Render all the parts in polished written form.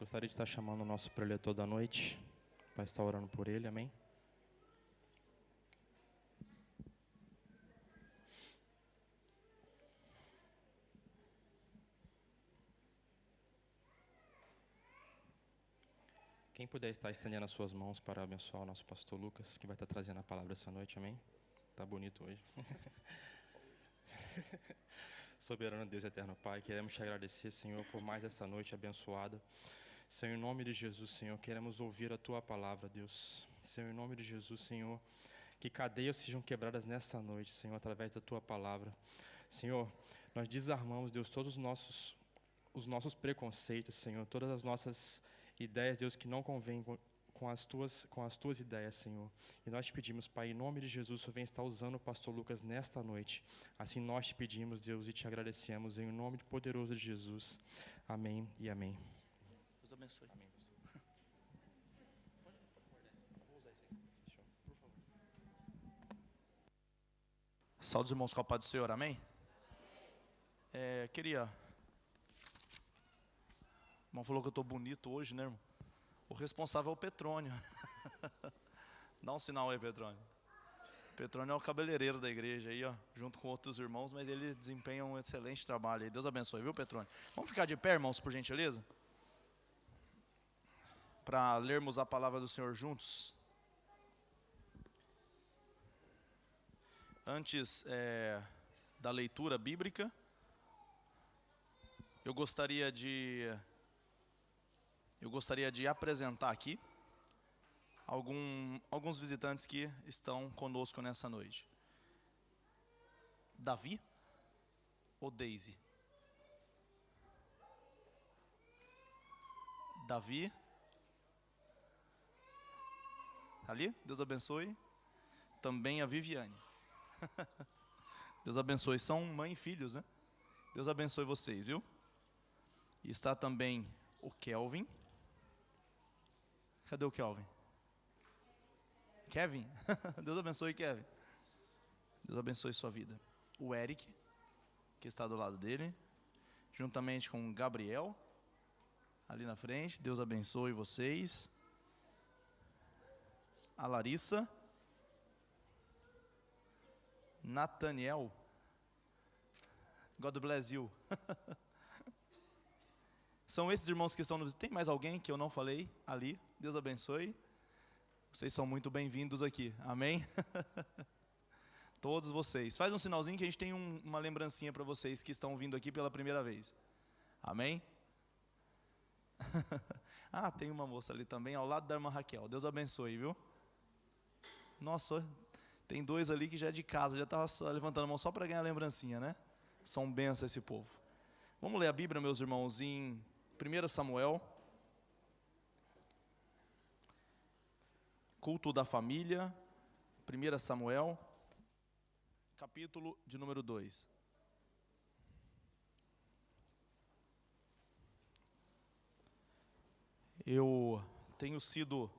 Gostaria de estar chamando o nosso preletor da noite para estar orando por ele, amém? Quem puder estar estendendo as suas mãos para abençoar o nosso pastor Lucas, que vai estar trazendo a palavra essa noite, amém? Tá bonito hoje. Soberano Deus, eterno Pai, queremos te agradecer, Senhor, por mais essa noite abençoada. Senhor, em nome de Jesus, Senhor, queremos ouvir a Tua palavra, Deus. Senhor, em nome de Jesus, Senhor, que cadeias sejam quebradas nessa noite, Senhor, através da Tua palavra. Senhor, nós desarmamos, Deus, todos os nossos preconceitos, Senhor, todas as nossas ideias, Deus, que não convêm com as tuas ideias, Senhor. E nós te pedimos, Pai, em nome de Jesus, o Senhor vem estar usando o pastor Lucas nesta noite. Assim nós te pedimos, Deus, e te agradecemos, em nome poderoso de Jesus. Amém e amém. Deus abençoe. Amém, pastor. Vou usar esse aqui, por favor. Saúde os irmãos com a paz do Senhor, amém? Queria... O irmão falou que eu estou bonito hoje, né, irmão? O responsável é o Petrônio. Dá um sinal aí, Petrônio. Petrônio é o cabeleireiro da igreja aí, ó, junto com outros irmãos, mas ele desempenha um excelente trabalho aí. Deus abençoe, viu, Petrônio? Vamos ficar de pé, irmãos, por gentileza? Para lermos a palavra do Senhor juntos. Antes da leitura bíblica, eu gostaria de apresentar aqui alguns visitantes que estão conosco nessa noite. Davi ou Daisy? Davi. Ali? Deus abençoe. Também a Viviane. Deus abençoe. São mãe e filhos, né? Deus abençoe vocês, viu? E está também o Kelvin. Cadê o Kelvin? Kevin? Deus abençoe, Kevin. Deus abençoe sua vida. O Eric, que está do lado dele, juntamente com o Gabriel, ali na frente. Deus abençoe vocês. A Larissa. Nathaniel. God bless you. São esses irmãos que estão no... Tem mais alguém que eu não falei ali? Deus abençoe. Vocês são muito bem-vindos aqui. Amém? Todos vocês. Faz um sinalzinho que a gente tem uma lembrancinha para vocês que estão vindo aqui pela primeira vez. Amém? Ah, tem uma moça ali também, ao lado da irmã Raquel. Deus abençoe, viu? Nossa, tem dois ali que já é de casa, já estava levantando a mão só para ganhar a lembrancinha, né? São bênçãos esse povo. Vamos ler a Bíblia, meus irmãos, em 1 Samuel. Culto da família. 1 Samuel, capítulo de número 2. Eu tenho sido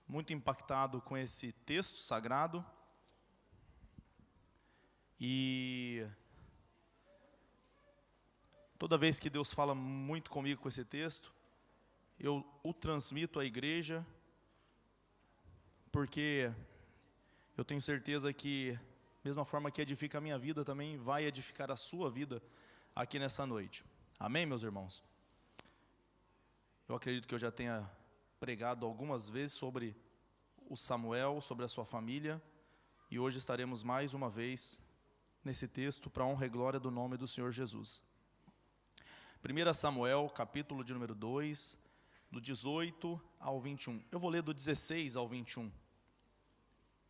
muito impactado com esse texto sagrado. E toda vez que Deus fala muito comigo com esse texto, eu o transmito à igreja, porque eu tenho certeza que, mesma forma que edifica a minha vida, também vai edificar a sua vida aqui nessa noite. Amém, meus irmãos? Eu acredito que eu já tenha pregado algumas vezes sobre o Samuel, sobre a sua família, e hoje estaremos mais uma vez nesse texto para a honra e glória do nome do Senhor Jesus. 1 Samuel, capítulo de número 2, do 18 ao 21. Eu vou ler do 16 ao 21.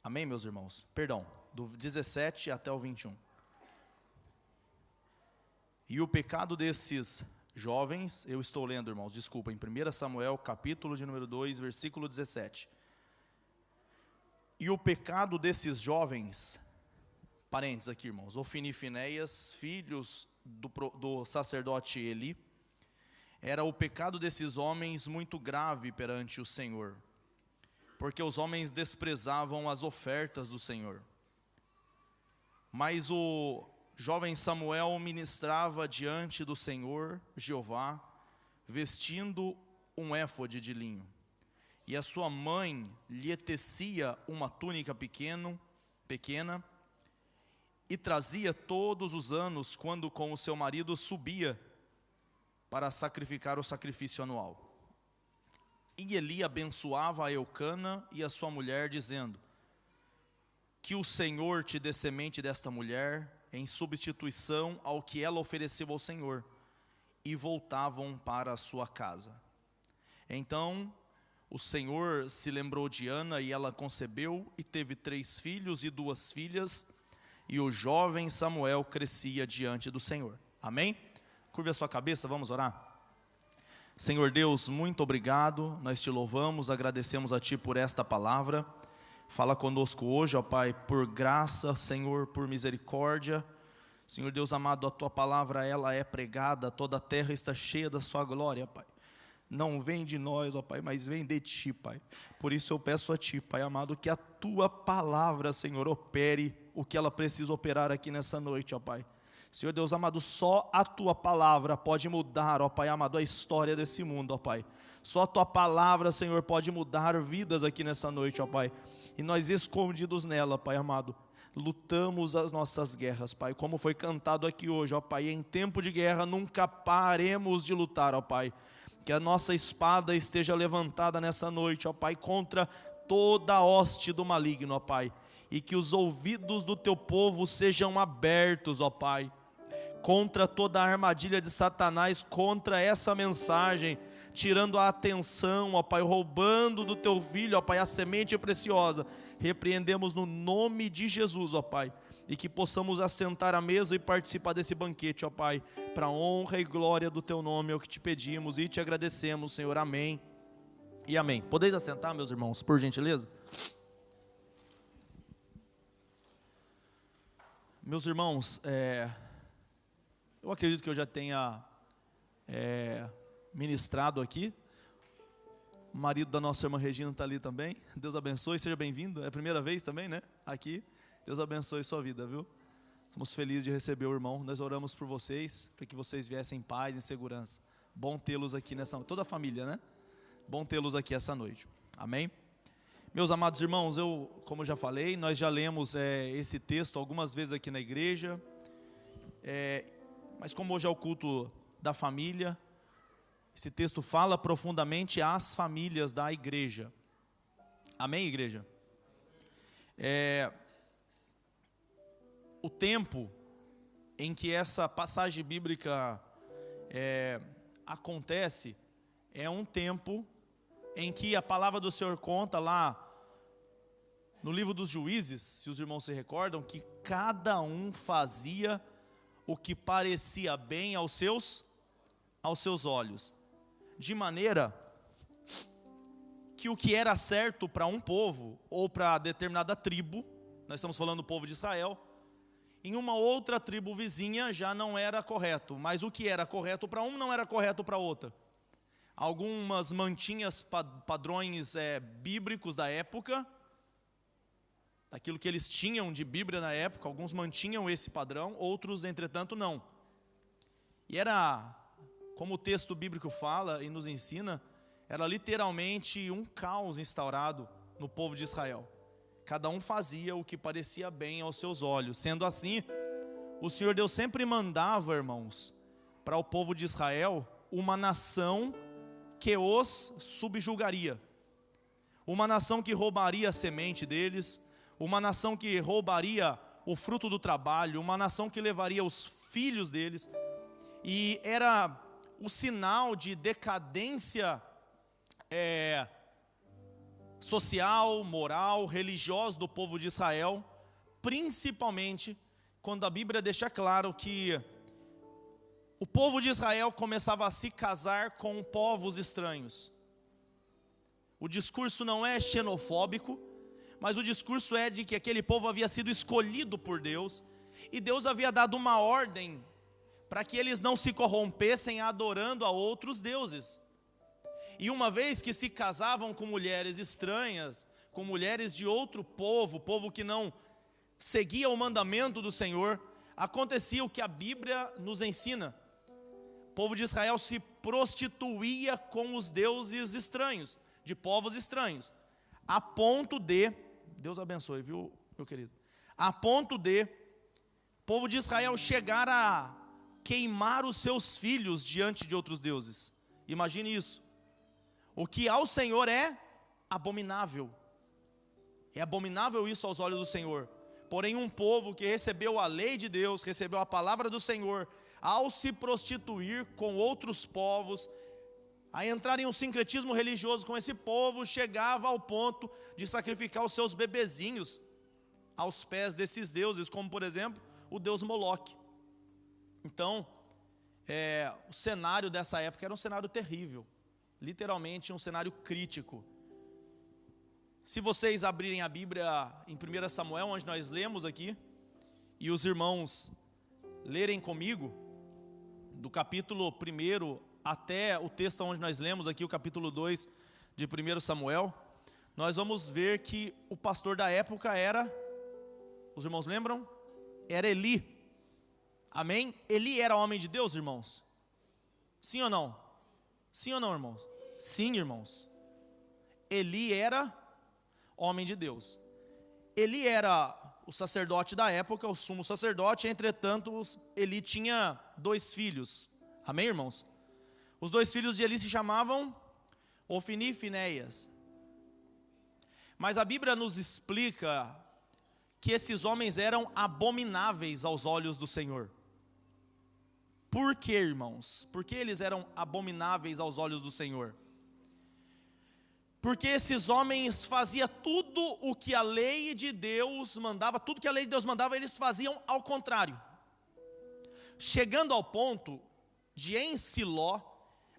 Amém, meus irmãos? Perdão, do 17 até o 21. E o pecado desses jovens, eu estou lendo, irmãos, desculpa, em 1 Samuel, capítulo de número 2, versículo 17. E o pecado desses jovens, parênteses aqui, irmãos, Ofni e Finéias, filhos do sacerdote Eli, era o pecado desses homens muito grave perante o Senhor, porque os homens desprezavam as ofertas do Senhor. Mas o jovem Samuel ministrava diante do Senhor, Jeová, vestindo um éfode de linho. E a sua mãe lhe tecia uma túnica pequena, e trazia todos os anos, quando com o seu marido subia para sacrificar o sacrifício anual. E Eli abençoava a Eucana e a sua mulher, dizendo: que o Senhor te dê semente desta mulher, em substituição ao que ela ofereceu ao Senhor. E voltavam para a sua casa. Então o Senhor se lembrou de Ana, e ela concebeu, e teve 3 filhos e 2 filhas, e o jovem Samuel crescia diante do Senhor. Amém? Curve a sua cabeça, vamos orar? Senhor Deus, muito obrigado, nós te louvamos, agradecemos a Ti por esta palavra. Fala conosco hoje, ó Pai, por graça, Senhor, por misericórdia. Senhor Deus amado, a Tua palavra, ela é pregada, toda a terra está cheia da Sua glória, Pai. Não vem de nós, ó Pai, mas vem de Ti, Pai. Por isso eu peço a Ti, Pai amado, que a Tua palavra, Senhor, opere o que ela precisa operar aqui nessa noite, ó Pai. Senhor Deus amado, só a Tua palavra pode mudar, ó Pai amado, a história desse mundo, ó Pai. Só a Tua palavra, Senhor, pode mudar vidas aqui nessa noite, ó Pai. E nós escondidos nela, Pai amado, lutamos as nossas guerras, Pai. Como foi cantado aqui hoje, ó Pai, em tempo de guerra nunca paremos de lutar, ó Pai. Que a nossa espada esteja levantada nessa noite, ó Pai, contra toda a hoste do maligno, ó Pai. E que os ouvidos do Teu povo sejam abertos, ó Pai, contra toda a armadilha de Satanás, contra essa mensagem, tirando a atenção, ó Pai, roubando do Teu Filho, ó Pai, a semente preciosa. Repreendemos no nome de Jesus, ó Pai, e que possamos assentar à mesa e participar desse banquete, ó Pai, para a honra e glória do Teu nome, é o que te pedimos e te agradecemos, Senhor. Amém e amém. Podeis assentar, meus irmãos, por gentileza? Meus irmãos, eu acredito que eu já tenha ministrado aqui. O marido da nossa irmã Regina está ali também. Deus abençoe, seja bem-vindo. É a primeira vez também, né? Aqui. Deus abençoe sua vida, viu? Estamos felizes de receber o irmão. Nós oramos por vocês, para que vocês viessem em paz, em segurança. Bom tê-los aqui nessa noite. Toda a família, né? Bom tê-los aqui essa noite. Amém? Meus amados irmãos, como já falei, nós já lemos esse texto algumas vezes aqui na igreja. Mas como hoje é o culto da família, esse texto fala profundamente às famílias da igreja. Amém, igreja? O tempo em que essa passagem bíblica acontece é um tempo em que a palavra do Senhor conta lá no livro dos Juízes, se os irmãos se recordam, que cada um fazia o que parecia bem aos seus olhos, de maneira que o que era certo para um povo ou para determinada tribo, nós estamos falando do povo de Israel, em uma outra tribo vizinha já não era correto, mas o que era correto para um não era correto para outra. Algumas mantinham padrões bíblicos da época, daquilo que eles tinham de Bíblia na época, alguns mantinham esse padrão, outros, entretanto, não. E era, como o texto bíblico fala e nos ensina, era literalmente um caos instaurado no povo de Israel. Cada um fazia o que parecia bem aos seus olhos. Sendo assim, o Senhor Deus sempre mandava, irmãos, para o povo de Israel, uma nação que os subjugaria. Uma nação que roubaria a semente deles, uma nação que roubaria o fruto do trabalho, uma nação que levaria os filhos deles. E era o sinal de decadência social, moral, religiosa do povo de Israel, principalmente quando a Bíblia deixa claro que o povo de Israel começava a se casar com povos estranhos. O discurso não é xenofóbico, mas o discurso é de que aquele povo havia sido escolhido por Deus, e Deus havia dado uma ordem para que eles não se corrompessem adorando a outros deuses. E uma vez que se casavam com mulheres estranhas, com mulheres de outro povo que não seguia o mandamento do Senhor, acontecia o que a Bíblia nos ensina. O povo de Israel se prostituía com os deuses estranhos, de povos estranhos, a ponto de, Deus abençoe, viu, meu querido? A ponto de o povo de Israel chegar a queimar os seus filhos diante de outros deuses. Imagine isso. O que ao Senhor é abominável. É abominável isso aos olhos do Senhor. Porém, um povo que recebeu a lei de Deus, recebeu a palavra do Senhor, ao se prostituir com outros povos, a entrar em um sincretismo religioso com esse povo, chegava ao ponto de sacrificar os seus bebezinhos aos pés desses deuses, como por exemplo, o deus Moloque. Então, o cenário dessa época era um cenário terrível, literalmente um cenário crítico. Se vocês abrirem a Bíblia em 1 Samuel, onde nós lemos aqui, e os irmãos lerem comigo, do capítulo 1 até o texto onde nós lemos aqui, o capítulo 2 de 1 Samuel, nós vamos ver que o pastor da época era, os irmãos lembram? Era Eli. Amém? Eli era homem de Deus, irmãos? Sim ou não? Sim ou não, irmãos? Sim, irmãos. Eli era homem de Deus. Eli era o sacerdote da época, o sumo sacerdote, entretanto, Eli tinha 2 filhos. Amém, irmãos? Os 2 filhos de Eli se chamavam Ofni e Finéias. Mas a Bíblia nos explica que esses homens eram abomináveis aos olhos do Senhor. Por quê, irmãos? Por que eles eram abomináveis aos olhos do Senhor? Porque esses homens faziam tudo o que a lei de Deus mandava, tudo que a lei de Deus mandava, eles faziam ao contrário. Chegando ao ponto de em Siló,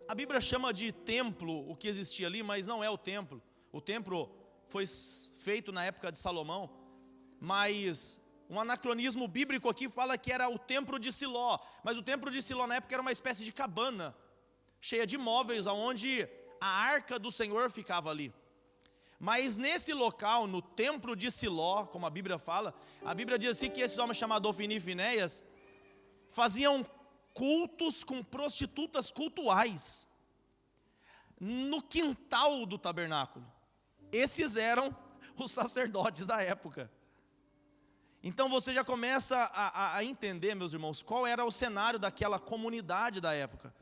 a Bíblia chama de templo o que existia ali, mas não é o templo. O templo foi feito na época de Salomão, mas um anacronismo bíblico aqui fala que era o templo de Siló, mas o templo de Siló na época era uma espécie de cabana, cheia de móveis, onde a arca do Senhor ficava ali. Mas nesse local, no templo de Siló, como a Bíblia fala, a Bíblia diz assim que esses homens chamados Ofni e Finéias faziam cultos com prostitutas cultuais no quintal do tabernáculo. Esses eram os sacerdotes da época. Então você já começa a entender, meus irmãos, qual era o cenário daquela comunidade da época,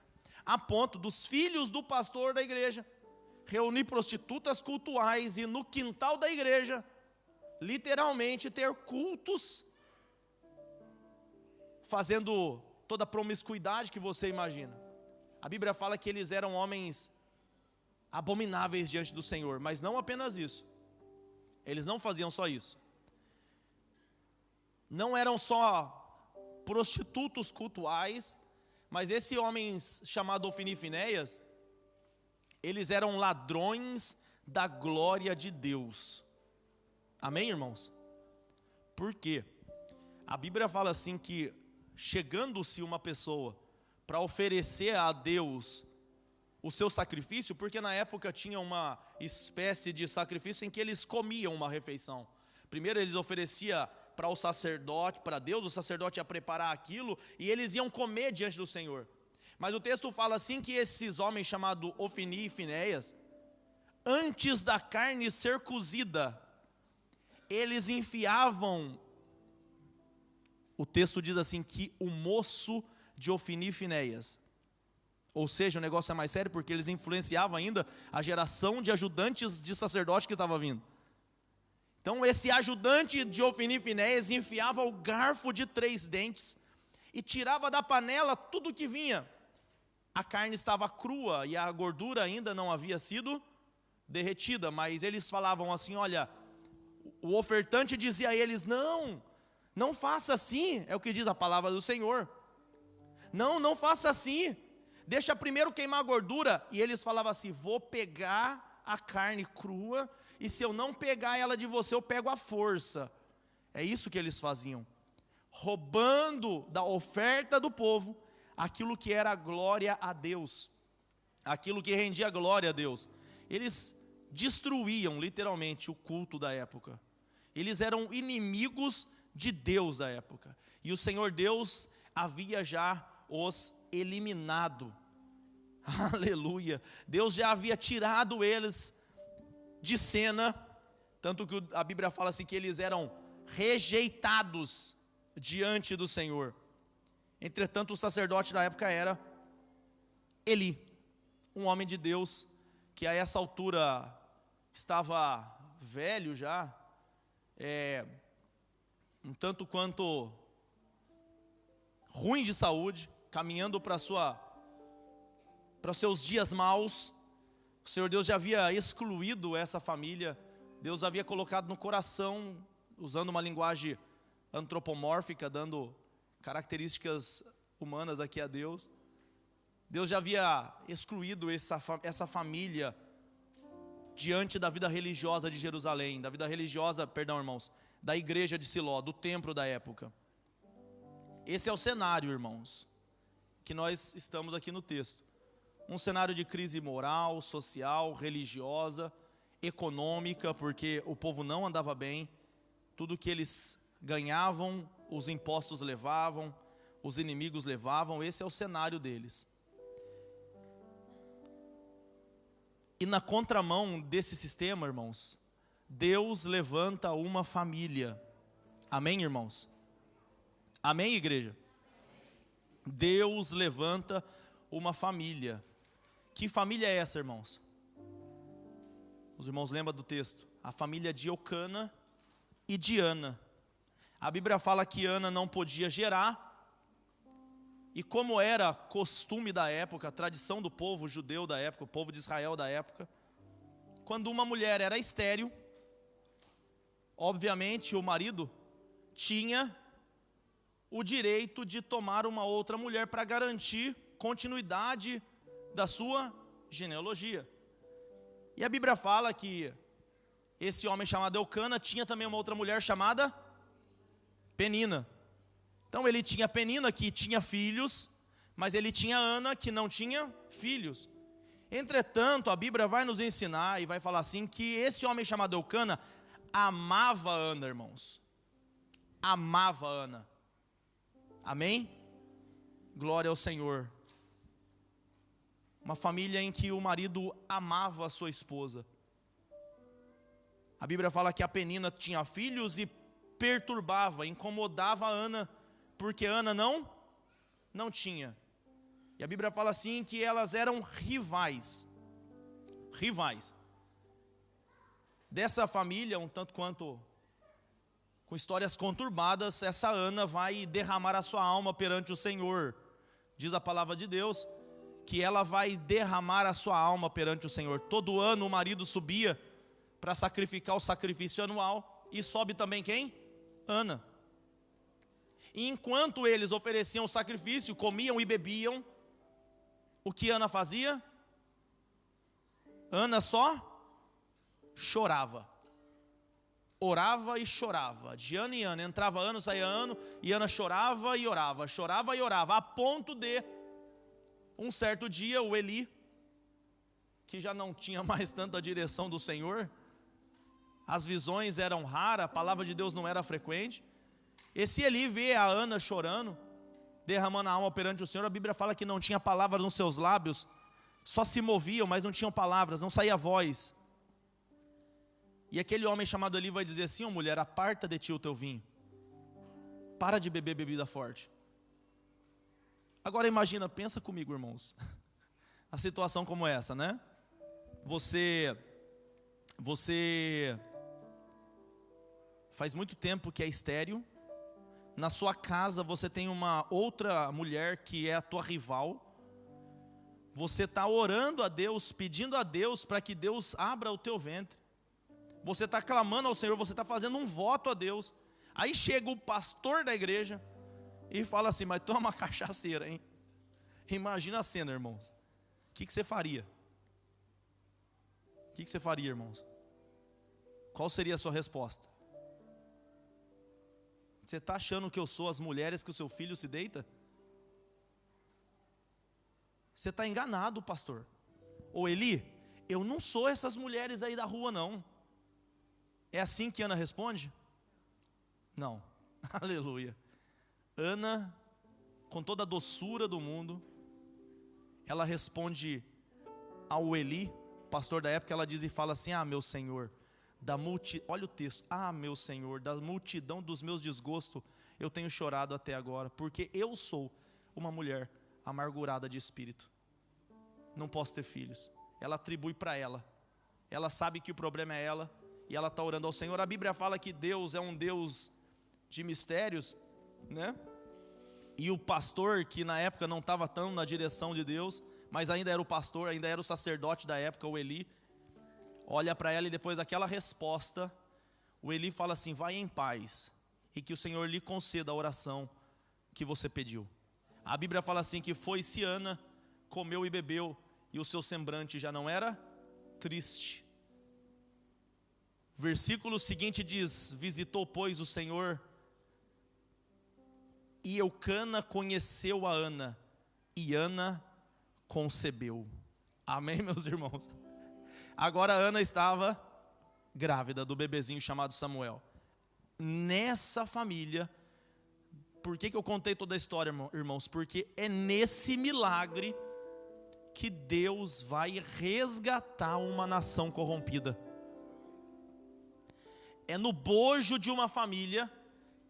a ponto dos filhos do pastor da igreja reunir prostitutas cultuais e no quintal da igreja, literalmente ter cultos, fazendo toda a promiscuidade que você imagina. A Bíblia fala que eles eram homens abomináveis diante do Senhor, mas não apenas isso, eles não faziam só isso. Não eram só prostitutos cultuais, mas esses homens chamados Ofni e Finéias, eles eram ladrões da glória de Deus. Amém, irmãos? Por quê? A Bíblia fala assim que, chegando-se uma pessoa para oferecer a Deus o seu sacrifício, porque na época tinha uma espécie de sacrifício em que eles comiam uma refeição. Primeiro eles ofereciam para o sacerdote, para Deus, o sacerdote ia preparar aquilo e eles iam comer diante do Senhor. Mas o texto fala assim que esses homens chamados Ofni e Finéias, antes da carne ser cozida, eles enfiavam, o texto diz assim que o moço de Ofni e Finéias, ou seja, o negócio é mais sério porque eles influenciavam ainda a geração de ajudantes de sacerdote que estava vindo. Então esse ajudante de Ofni e Finéias enfiava o garfo de 3 dentes e tirava da panela tudo que vinha. A carne estava crua e a gordura ainda não havia sido derretida, mas eles falavam assim, olha, o ofertante dizia a eles, não faça assim, é o que diz a palavra do Senhor. Não faça assim, deixa primeiro queimar a gordura. E eles falavam assim, vou pegar a carne crua, e se eu não pegar ela de você, eu pego à força. É isso que eles faziam, roubando da oferta do povo, aquilo que era glória a Deus, aquilo que rendia glória a Deus. Eles destruíam literalmente o culto da época. Eles eram inimigos de Deus da época, e o Senhor Deus havia já os eliminado. Aleluia. Deus já havia tirado eles de cena, tanto que a Bíblia fala assim que eles eram rejeitados diante do Senhor. Entretanto, o sacerdote da época era Eli, um homem de Deus, que a essa altura estava velho já, um tanto quanto ruim de saúde, caminhando para seus dias maus. O Senhor Deus já havia excluído essa família. Deus havia colocado no coração, usando uma linguagem antropomórfica, dando características humanas aqui a Deus. Deus já havia excluído essa família diante da vida religiosa de Jerusalém, da vida religiosa, perdão, irmãos, da igreja de Siló, do templo da época. Esse é o cenário, irmãos, que nós estamos aqui no texto. Um cenário de crise moral, social, religiosa, econômica, porque o povo não andava bem. Tudo que eles ganhavam, os impostos levavam, os inimigos levavam. Esse é o cenário deles. E na contramão desse sistema, irmãos, Deus levanta uma família. Amém, irmãos? Amém, igreja? Deus levanta uma família. Que família é essa, irmãos? Os irmãos lembram do texto? A família de Eucana e de Ana. A Bíblia fala que Ana não podia gerar. E como era costume da época, a tradição do povo judeu da época, o povo de Israel da época, quando uma mulher era estéril, obviamente o marido tinha o direito de tomar uma outra mulher para garantir continuidade da sua genealogia. E a Bíblia fala que esse homem chamado Eucana tinha também uma outra mulher chamada Penina. Então ele tinha Penina, que tinha filhos, mas ele tinha Ana, que não tinha filhos. Entretanto, a Bíblia vai nos ensinar e vai falar assim, que esse homem chamado Eucana amava Ana, irmãos. Amava Ana. Amém? Glória ao Senhor. Uma família em que o marido amava a sua esposa. A Bíblia fala que a Penina tinha filhos e perturbava, incomodava a Ana, porque Ana não tinha. E a Bíblia fala assim que elas eram rivais. Rivais. Dessa família, um tanto quanto com histórias conturbadas, essa Ana vai derramar a sua alma perante o Senhor. Diz a palavra de Deus que ela vai derramar a sua alma perante o Senhor. Todo ano o marido subia para sacrificar o sacrifício anual. E sobe também quem? Ana. E enquanto eles ofereciam o sacrifício, comiam e bebiam, o que Ana fazia? Ana só chorava. Orava e chorava. De ano em ano. Entrava ano, saía ano. E Ana chorava e orava. Chorava e orava. A ponto de, um certo dia, o Eli, que já não tinha mais tanta direção do Senhor, as visões eram raras, a palavra de Deus não era frequente. Esse Eli vê a Ana chorando, derramando a alma perante o Senhor. A Bíblia fala que não tinha palavras nos seus lábios, só se moviam, mas não tinham palavras, não saía voz. E aquele homem chamado Eli vai dizer assim: ó mulher, aparta de ti o teu vinho, para de beber bebida forte. Agora imagina, pensa comigo, irmãos, a situação como essa, né? Você faz muito tempo que é estéril. Na sua casa você tem uma outra mulher que é a tua rival. Você está orando a Deus, pedindo a Deus para que Deus abra o teu ventre. Você está clamando ao Senhor, você está fazendo um voto a Deus. Aí chega o pastor da igreja e fala assim: mas tu é uma cachaceira, hein? Imagina a cena, irmãos. O que você faria? O que você faria, irmãos? Qual seria a sua resposta? Você está achando que eu sou as mulheres que o seu filho se deita? Você está enganado, pastor. Ô Eli, eu não sou essas mulheres aí da rua, não. É assim que Ana responde? Não. Aleluia. Ana, com toda a doçura do mundo, ela responde ao Eli, pastor da época, ela diz e fala assim: meu Senhor, olha o texto, meu Senhor, da multidão dos meus desgostos, eu tenho chorado até agora, porque eu sou uma mulher amargurada de espírito, não posso ter filhos. Ela atribui para ela sabe que o problema é ela, e ela está orando ao Senhor. A Bíblia fala que Deus é um Deus de mistérios, né? E o pastor, que na época não estava tão na direção de Deus, mas ainda era o pastor, ainda era o sacerdote da época, o Eli, olha para ela e depois daquela resposta, o Eli fala assim: vai em paz, e que o Senhor lhe conceda a oração que você pediu. A Bíblia fala assim que foi-se Ana, comeu e bebeu, e o seu semblante já não era triste. Versículo seguinte diz: visitou, pois, o Senhor, e Eucana conheceu a Ana, e Ana concebeu. Amém, meus irmãos? Agora Ana estava grávida do bebezinho chamado Samuel. Nessa família, por que eu contei toda a história, irmãos? Porque é nesse milagre que Deus vai resgatar uma nação corrompida. É no bojo de uma família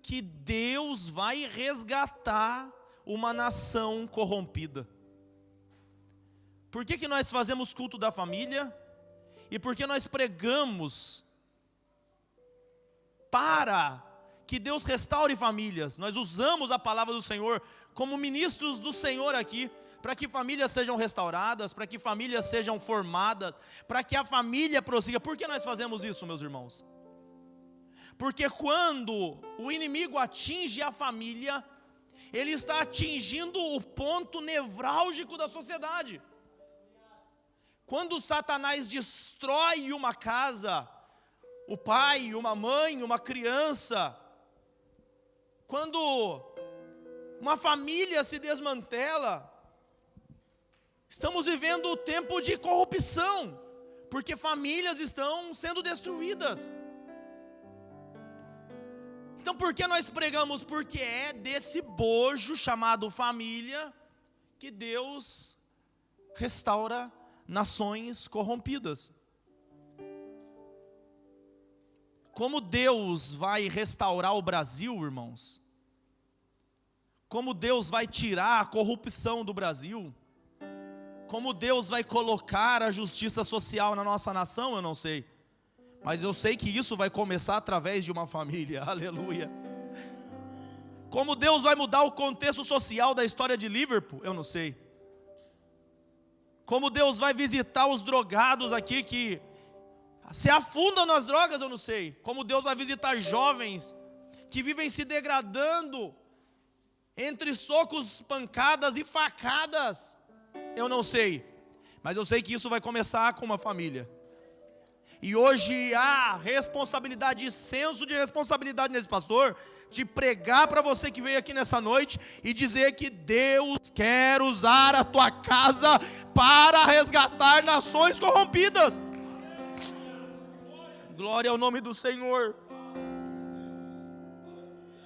que Deus vai resgatar uma nação corrompida. Por que nós fazemos culto da família? E por que nós pregamos para que Deus restaure famílias? Nós usamos a palavra do Senhor como ministros do Senhor aqui, para que famílias sejam restauradas, para que famílias sejam formadas, para que a família prossiga. Por que nós fazemos isso, meus irmãos? Porque quando o inimigo atinge a família, ele está atingindo o ponto nevrálgico da sociedade. Quando Satanás destrói uma casa, o pai, uma mãe, uma criança, quando uma família se desmantela, estamos vivendo o tempo de corrupção, porque famílias estão sendo destruídas. Então por que nós pregamos? Porque é desse bojo chamado família que Deus restaura nações corrompidas. Como Deus vai restaurar o Brasil, irmãos? Como Deus vai tirar a corrupção do Brasil? Como Deus vai colocar a justiça social na nossa nação, eu não sei. Mas eu sei que isso vai começar através de uma família, aleluia. Como Deus vai mudar o contexto social da história de Liverpool, eu não sei. Como Deus vai visitar os drogados aqui que se afundam nas drogas, eu não sei. Como Deus vai visitar jovens que vivem se degradando entre socos, pancadas e facadas, eu não sei. Mas eu sei que isso vai começar com uma família. E hoje há responsabilidade, senso de responsabilidade nesse pastor, de pregar para você que veio aqui nessa noite e dizer que Deus quer usar a tua casa para resgatar nações corrompidas. Glória ao nome do Senhor.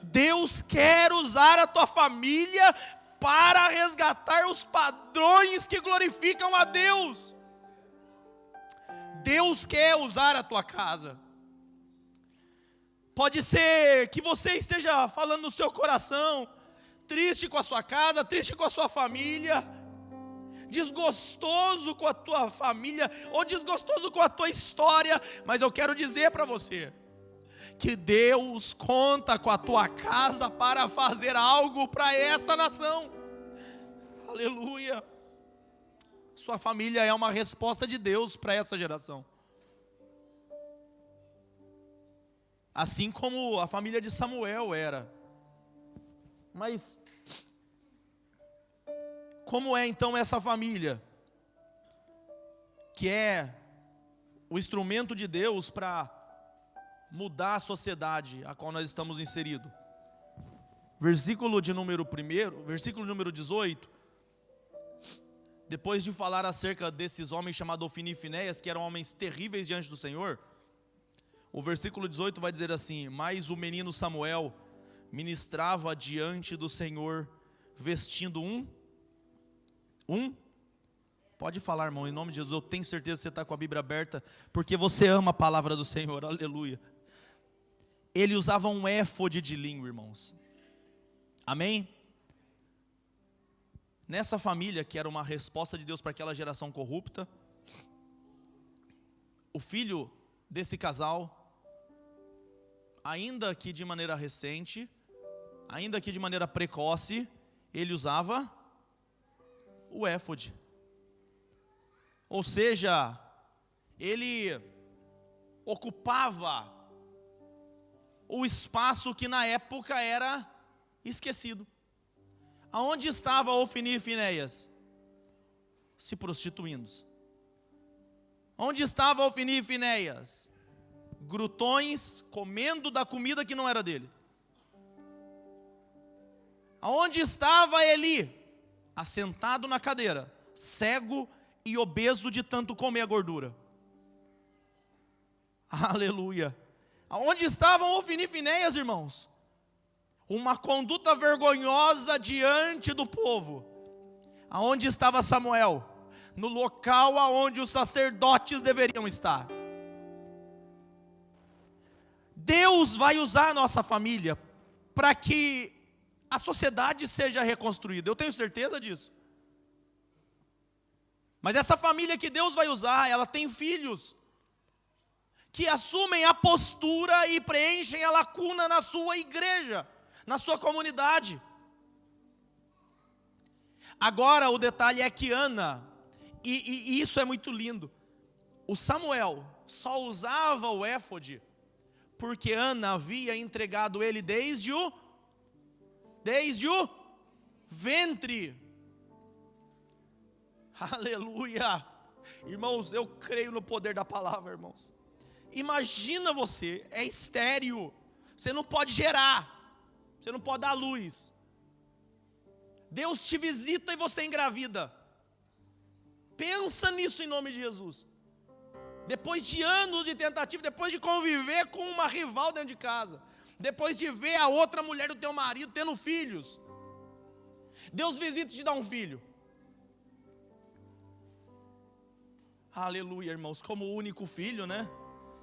Deus quer usar a tua família para resgatar os padrões que glorificam a Deus. Deus quer usar a tua casa. Pode ser que você esteja falando no seu coração, triste com a sua casa, triste com a sua família, desgostoso com a tua família, ou desgostoso com a tua história, mas eu quero dizer para você, que Deus conta com a tua casa para fazer algo para essa nação, aleluia. Sua família é uma resposta de Deus para essa geração. Assim como a família de Samuel era. Mas como é então essa família? Que é o instrumento de Deus para mudar a sociedade a qual nós estamos inseridos. Versículo número 18. Depois de falar acerca desses homens chamados Ofni e Finéias, que eram homens terríveis diante do Senhor, o versículo 18 vai dizer assim: mas o menino Samuel ministrava diante do Senhor, vestindo um Pode falar, irmão, em nome de Jesus. Eu tenho certeza que você está com a Bíblia aberta, porque você ama a palavra do Senhor, aleluia. Ele usava um éfode de linho, irmãos. Amém? Nessa família, que era uma resposta de Deus para aquela geração corrupta, o filho desse casal, ainda que de maneira recente, ainda que de maneira precoce, ele usava o éfode. Ou seja, ele ocupava o espaço que na época era esquecido. Aonde estava Ofni e Finéias? Se prostituindo. Onde estava Ofni e Finéias? Grutões, comendo da comida que não era dele. Aonde estava Eli? Assentado na cadeira, cego e obeso de tanto comer a gordura. Aleluia. Aonde estavam Ofni e Finéias, irmãos? Uma conduta vergonhosa diante do povo. Aonde estava Samuel? No local aonde os sacerdotes deveriam estar. Deus vai usar a nossa família para que a sociedade seja reconstruída. Eu tenho certeza disso. Mas essa família que Deus vai usar, ela tem filhos que assumem a postura e preenchem a lacuna na sua igreja, na sua comunidade. Agora o detalhe é que Ana, e isso é muito lindo, o Samuel só usava o éfode porque Ana havia entregado ele desde o ventre. Aleluia. Irmãos, eu creio no poder da palavra, irmãos. Imagina você, é estéril, você não pode gerar, você não pode dar luz. Deus te visita e você engravida. Pensa nisso em nome de Jesus. Depois de anos de tentativa, depois de conviver com uma rival dentro de casa, depois de ver a outra mulher do teu marido tendo filhos, Deus visita e te dá um filho. Aleluia, irmãos, como o único filho, né?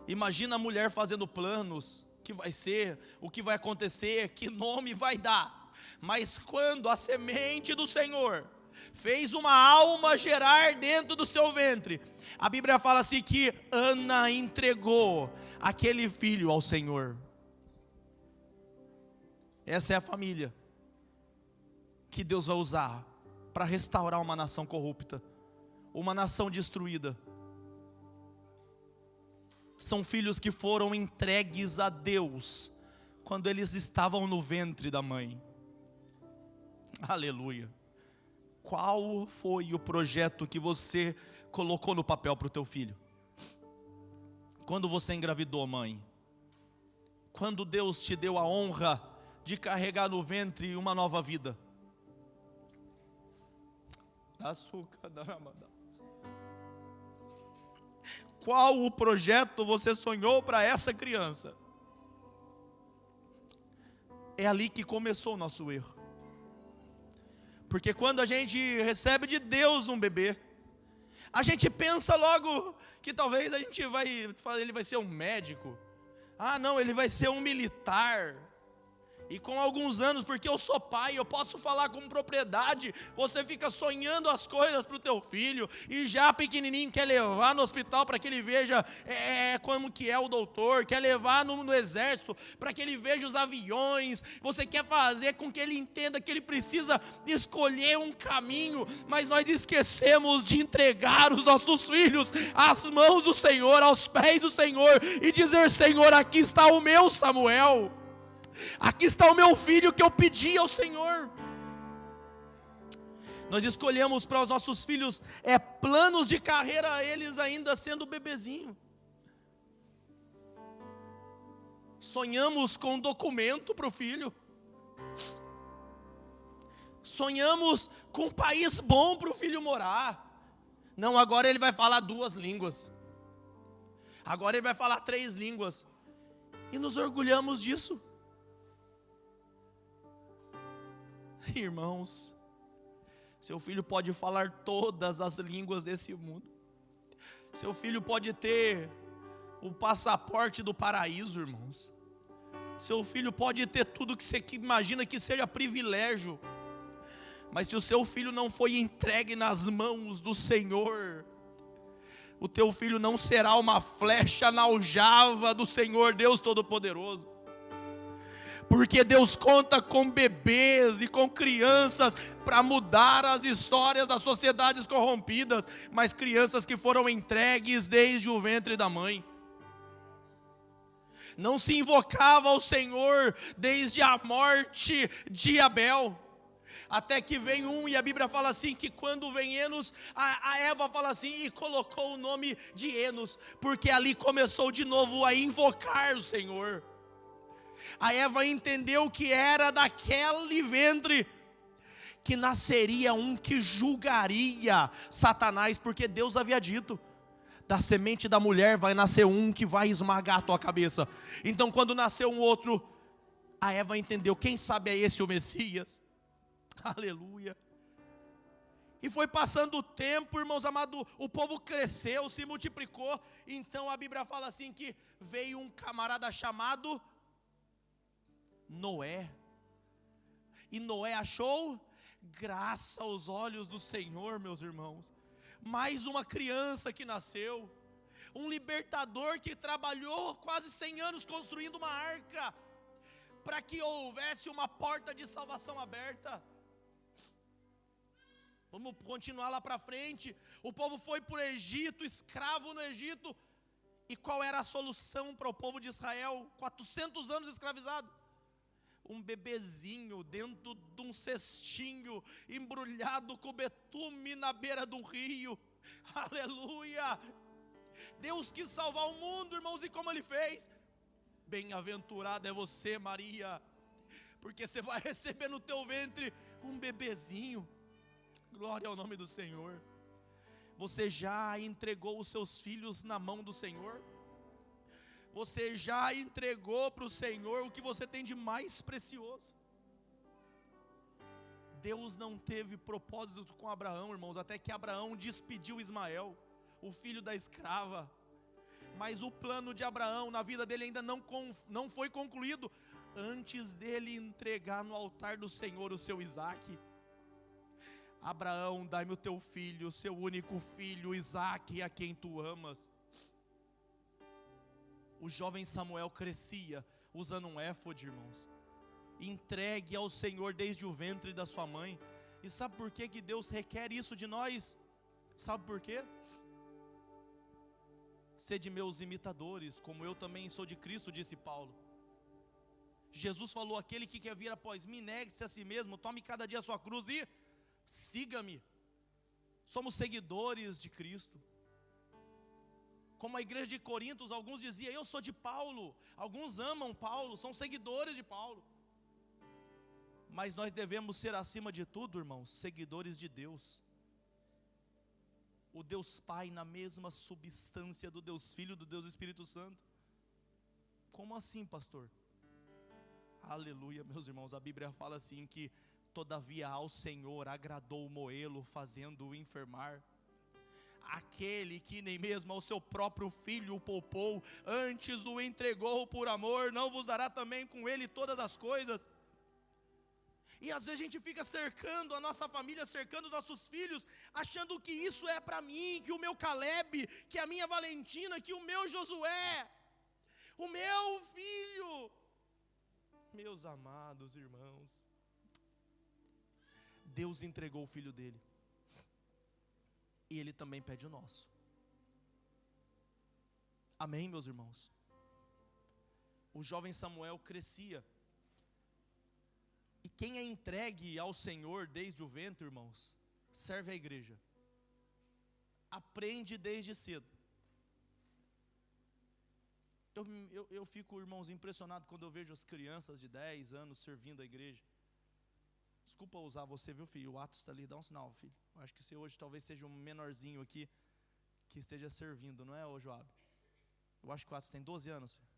Imagina a mulher fazendo planos, o que vai ser, o que vai acontecer, que nome vai dar. Mas quando a semente do Senhor fez uma alma gerar dentro do seu ventre, a Bíblia fala assim que Ana entregou aquele filho ao Senhor. Essa é a família que Deus vai usar para restaurar uma nação corrupta, uma nação destruída. São filhos que foram entregues a Deus quando eles estavam no ventre da mãe. Aleluia. Qual foi o projeto que você colocou no papel para o teu filho? Quando você engravidou, mãe? Quando Deus te deu a honra de carregar no ventre uma nova vida? Açúcar da Ramadã. Qual o projeto você sonhou para essa criança? É ali que começou o nosso erro. Porque quando a gente recebe de Deus um bebê, a gente pensa logo que talvez ele vai ser um médico. Ah, não, ele vai ser um militar. E com alguns anos, porque eu sou pai, eu posso falar com propriedade. Você fica sonhando as coisas para o teu filho, e já pequenininho quer levar no hospital para que ele veja como que é o doutor, quer levar no exército para que ele veja os aviões. Você quer fazer com que ele entenda que ele precisa escolher um caminho, mas nós esquecemos de entregar os nossos filhos às mãos do Senhor, aos pés do Senhor, e dizer: Senhor, aqui está o meu Samuel. Aqui está o meu filho que eu pedi ao Senhor. Nós escolhemos para os nossos filhos planos de carreira, eles ainda sendo bebezinho. Sonhamos com um documento para o filho. Sonhamos com um país bom para o filho morar. Não, agora ele vai falar 2 línguas. Agora ele vai falar 3 línguas. E nos orgulhamos disso. Irmãos, Seu filho pode falar todas as línguas desse mundo. Seu filho pode ter o passaporte do paraíso, irmãos. Seu filho pode ter tudo que você imagina que seja privilégio. Mas se o seu filho não foi entregue nas mãos do Senhor, o teu filho não será uma flecha na aljava do Senhor Deus Todo-Poderoso. Porque Deus conta com bebês e com crianças para mudar as histórias das sociedades corrompidas, mas crianças que foram entregues desde o ventre da mãe. Não se invocava ao Senhor desde a morte de Abel, até que vem e a Bíblia fala assim, que quando vem Enos, a Eva fala assim, e colocou o nome de Enos, porque ali começou de novo a invocar o Senhor. A Eva entendeu que era daquele ventre que nasceria um que julgaria Satanás, porque Deus havia dito, da semente da mulher vai nascer um que vai esmagar a tua cabeça. Então quando nasceu um outro, a Eva entendeu, quem sabe é esse o Messias. Aleluia. E foi passando o tempo, irmãos amados, o povo cresceu, se multiplicou. Então a Bíblia fala assim que veio um camarada chamado Noé. E Noé achou graça aos olhos do Senhor, meus irmãos. Mais uma criança que nasceu, um libertador que trabalhou quase 100 anos construindo uma arca, para que houvesse uma porta de salvação aberta. Vamos continuar lá para frente. O povo foi para o Egito, escravo no Egito. E qual era a solução para o povo de Israel? 400 anos escravizado. Um bebezinho dentro de um cestinho, embrulhado com betume na beira do rio. Aleluia! Deus quis salvar o mundo, irmãos, e como Ele fez? Bem-aventurada é você, Maria, porque você vai receber no teu ventre um bebezinho. Glória ao nome do Senhor. Você já entregou os seus filhos na mão do Senhor? Você já entregou para o Senhor o que você tem de mais precioso? Deus não teve propósito com Abraão, irmãos, até que Abraão despediu Ismael, o filho da escrava. Mas o plano de Abraão na vida dele ainda não foi concluído, antes dele entregar no altar do Senhor o seu Isaque. Abraão, dai-me o teu filho, o seu único filho, Isaque, a quem tu amas. O jovem Samuel crescia usando um éfode, irmãos, entregue ao Senhor desde o ventre da sua mãe. E sabe por que Deus requer isso de nós? Sabe por quê? Sede meus imitadores, como eu também sou de Cristo, disse Paulo. Jesus falou, aquele que quer vir após mim, negue-se a si mesmo, tome cada dia a sua cruz e siga-me. Somos seguidores de Cristo. Como a igreja de Corintos, alguns diziam, eu sou de Paulo. Alguns amam Paulo, são seguidores de Paulo. Mas nós devemos ser, acima de tudo, irmãos, seguidores de Deus. O Deus Pai na mesma substância do Deus Filho, do Deus Espírito Santo. Como assim, pastor? Aleluia, meus irmãos, a Bíblia fala assim que todavia ao Senhor agradou moê-lo, fazendo-o enfermar. Aquele que nem mesmo ao seu próprio filho o poupou, antes o entregou por amor, não vos dará também com ele todas as coisas? E às vezes a gente fica cercando a nossa família, cercando os nossos filhos, achando que isso é para mim, que o meu Caleb, que a minha Valentina, que o meu Josué, o meu filho. Meus amados irmãos, Deus entregou o filho dele, e Ele também pede o nosso. Amém, meus irmãos? O jovem Samuel crescia, e quem é entregue ao Senhor desde o ventre, irmãos, serve a igreja. Aprende desde cedo. Eu fico, irmãos, impressionado quando eu vejo as crianças de 10 anos servindo a igreja. Desculpa usar você, viu, filho? O Atos está ali, dá um sinal, filho. Eu acho que você hoje talvez seja um menorzinho aqui que esteja servindo, não é, ô Joab? Eu acho que o Atos tem 12 anos, filho.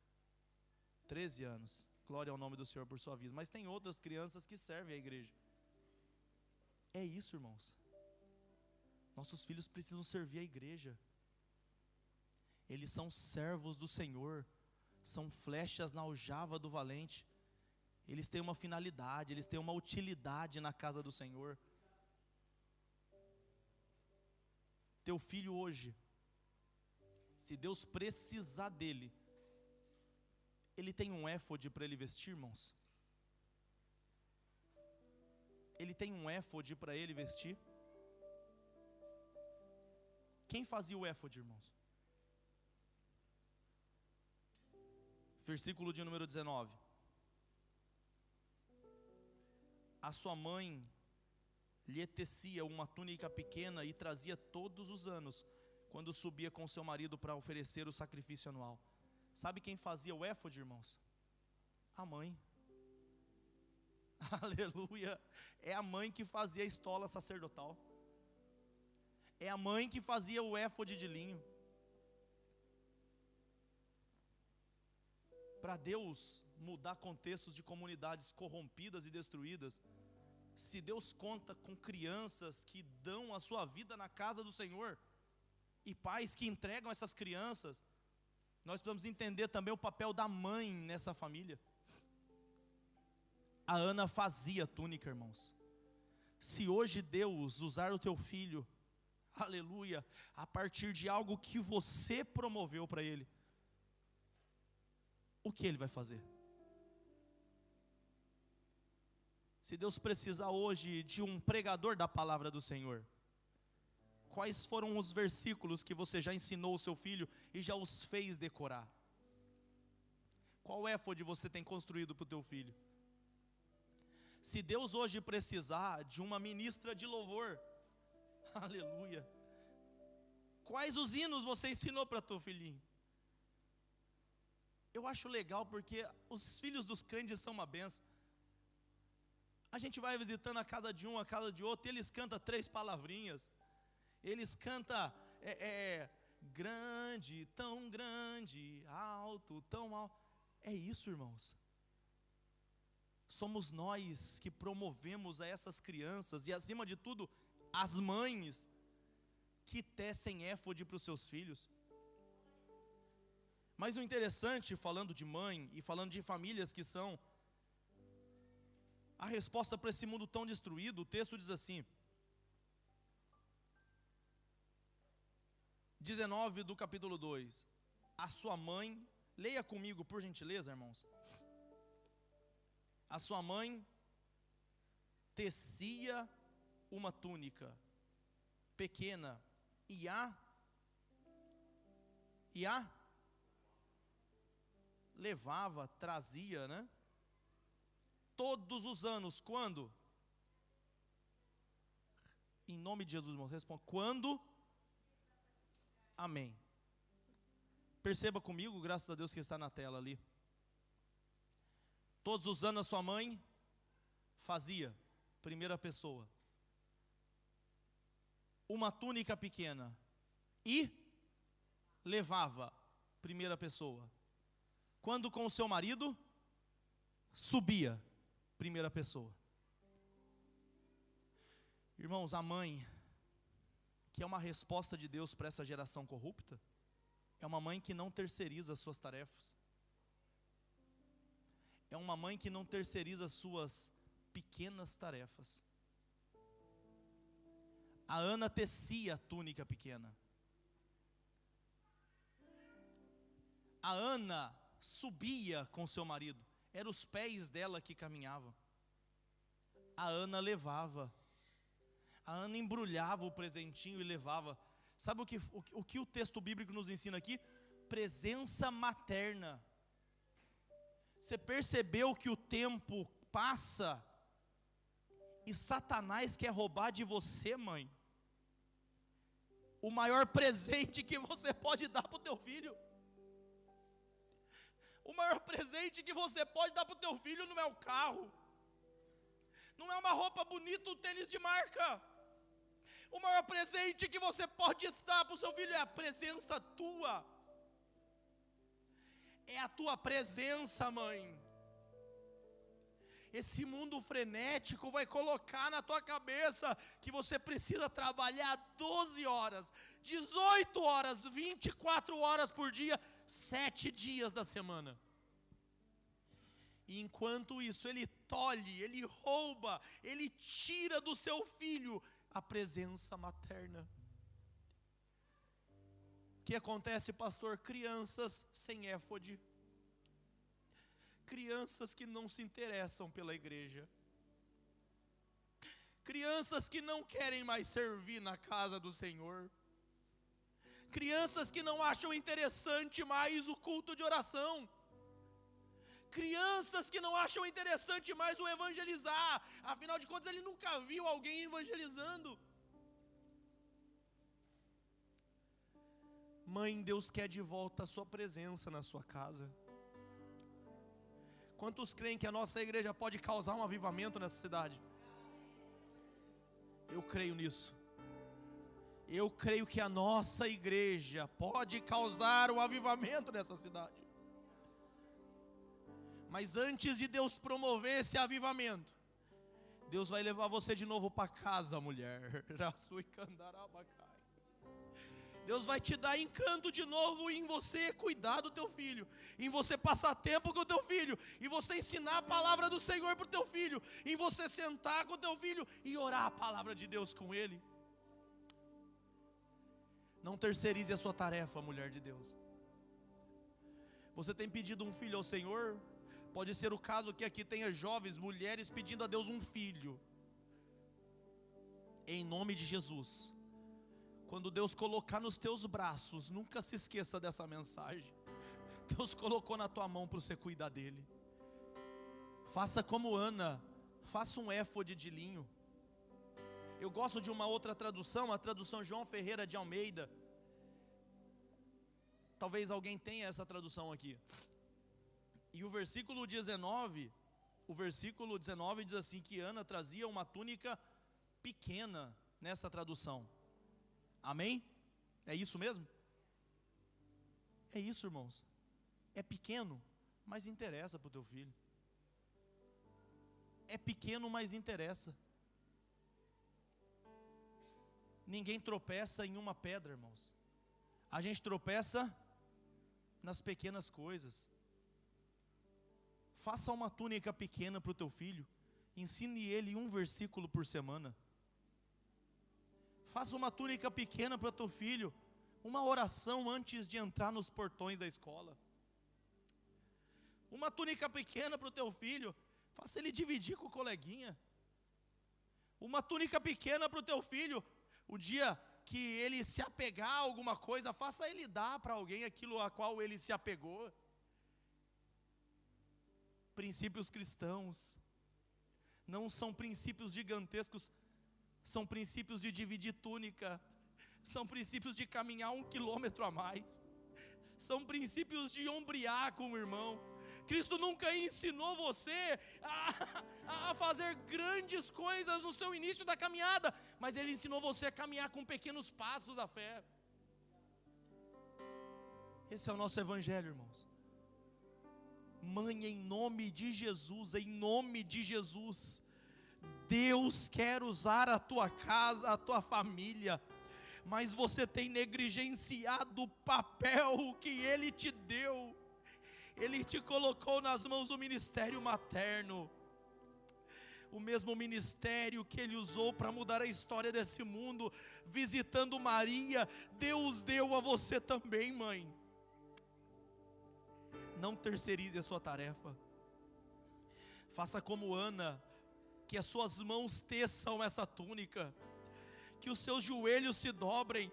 13 anos. Glória ao nome do Senhor por sua vida. Mas tem outras crianças que servem a igreja. É isso, irmãos. Nossos filhos precisam servir a igreja. Eles são servos do Senhor, são flechas na aljava do valente. Eles têm uma finalidade, eles têm uma utilidade na casa do Senhor. Teu filho hoje, se Deus precisar dele, ele tem um éfode para ele vestir, irmãos? Ele tem um éfode para ele vestir? Quem fazia o éfode, irmãos? Versículo de número 19. A sua mãe lhe tecia uma túnica pequena e trazia todos os anos, quando subia com seu marido para oferecer o sacrifício anual. Sabe quem fazia o éfode, irmãos? A mãe. Aleluia. É a mãe que fazia a estola sacerdotal. É a mãe que fazia o éfode de linho. Para Deus mudar contextos de comunidades corrompidas e destruídas, se Deus conta com crianças que dão a sua vida na casa do Senhor, e pais que entregam essas crianças, nós precisamos entender também o papel da mãe nessa família. A Ana fazia túnica, irmãos. Se hoje Deus usar o teu filho, aleluia, a partir de algo que você promoveu para ele, o que ele vai fazer? Se Deus precisar hoje de um pregador da palavra do Senhor, quais foram os versículos que você já ensinou o seu filho e já os fez decorar? Qual éfode você tem construído para o teu filho? Se Deus hoje precisar de uma ministra de louvor, aleluia, quais os hinos você ensinou para teu filhinho? Eu acho legal porque os filhos dos crentes são uma benção. A gente vai visitando a casa de um, a casa de outro, e eles cantam 3 palavrinhas. Eles cantam grande, tão grande, alto, tão alto. É isso, irmãos. Somos nós que promovemos a essas crianças, e acima de tudo, as mães, que tecem éfode para os seus filhos. Mas o interessante, falando de mãe e falando de famílias que são a resposta para esse mundo tão destruído, o texto diz assim, 19 do capítulo 2, a sua mãe, leia comigo por gentileza, irmãos. A sua mãe tecia uma túnica pequena e a levava, trazia, né? Todos os anos, quando? Em nome de Jesus, irmão, responda, quando? Amém. Perceba comigo, graças a Deus que está na tela ali. Todos os anos a sua mãe fazia, primeira pessoa, uma túnica pequena e levava, primeira pessoa. Quando com o seu marido, subia, primeira pessoa. Irmãos, a mãe, que é uma resposta de Deus para essa geração corrupta, é uma mãe que não terceiriza as suas tarefas. É uma mãe que não terceiriza as suas pequenas tarefas. A Ana tecia a túnica pequena. A Ana subia com seu marido. Eram os pés dela que caminhavam. A Ana levava. A Ana embrulhava o presentinho e levava. Sabe o que o texto bíblico nos ensina aqui? Presença materna. Você percebeu que o tempo passa e Satanás quer roubar de você, mãe, o maior presente que você pode dar para o teu filho? O maior presente que você pode dar para o teu filho não é o carro, não é uma roupa bonita, um tênis de marca. O maior presente que você pode dar para o seu filho é a presença tua. É a tua presença, mãe. Esse mundo frenético vai colocar na tua cabeça que você precisa trabalhar 12 horas, 18 horas, 24 horas por dia, 7 dias da semana. E enquanto isso, ele tolhe, ele rouba, ele tira do seu filho a presença materna. O que acontece, pastor? Crianças sem éfode. Crianças que não se interessam pela igreja. Crianças que não querem mais servir na casa do Senhor. Crianças que não acham interessante mais o culto de oração. Crianças que não acham interessante mais o evangelizar. Afinal de contas, ele nunca viu alguém evangelizando. Mãe, Deus quer de volta a sua presença na sua casa. Quantos creem que a nossa igreja pode causar um avivamento nessa cidade? Eu creio nisso. Eu creio que a nossa igreja pode causar um avivamento nessa cidade. Mas antes de Deus promover esse avivamento, Deus vai levar você de novo para casa, mulher. Deus vai te dar encanto de novo em você cuidar do teu filho, em você passar tempo com o teu filho, em você ensinar a palavra do Senhor para o teu filho, em você sentar com o teu filho e orar a palavra de Deus com ele. Não terceirize a sua tarefa, mulher de Deus. Você tem pedido um filho ao Senhor? Pode ser o caso que aqui tenha jovens, mulheres pedindo a Deus um filho. Em nome de Jesus, quando Deus colocar nos teus braços, nunca se esqueça dessa mensagem. Deus colocou na tua mão para você cuidar dele. Faça como Ana, faça um éfode de linho. Eu gosto de uma outra tradução, a tradução João Ferreira de Almeida. Talvez alguém tenha essa tradução aqui. E o versículo 19 diz assim, que Ana trazia uma túnica pequena nessa tradução. Amém? É isso mesmo? É isso, irmãos. É pequeno, mas interessa para o teu filho. É pequeno, mas interessa. Ninguém tropeça em uma pedra, irmãos. A gente tropeça nas pequenas coisas. Faça uma túnica pequena para o teu filho. Ensine ele um versículo por semana. Faça uma túnica pequena para o teu filho. Uma oração antes de entrar nos portões da escola. Uma túnica pequena para o teu filho. Faça ele dividir com o coleguinha. Uma túnica pequena para o teu filho. O dia que ele se apegar a alguma coisa, faça ele dar para alguém aquilo a qual ele se apegou. Princípios cristãos não são princípios gigantescos, são princípios de dividir túnica, são princípios de caminhar 1 quilômetro a mais, são princípios de ombrear com o irmão. Cristo nunca ensinou você a fazer grandes coisas no seu início da caminhada, mas Ele ensinou você a caminhar com pequenos passos da fé. Esse é o nosso evangelho, irmãos. Mãe, em nome de Jesus, Deus quer usar a tua casa, a tua família, mas você tem negligenciado o papel que Ele te deu. Ele te colocou nas mãos do ministério materno, o mesmo ministério que Ele usou para mudar a história desse mundo, visitando Maria. Deus deu a você também, mãe. Não terceirize a sua tarefa. Faça como Ana, que as suas mãos teçam essa túnica, que os seus joelhos se dobrem.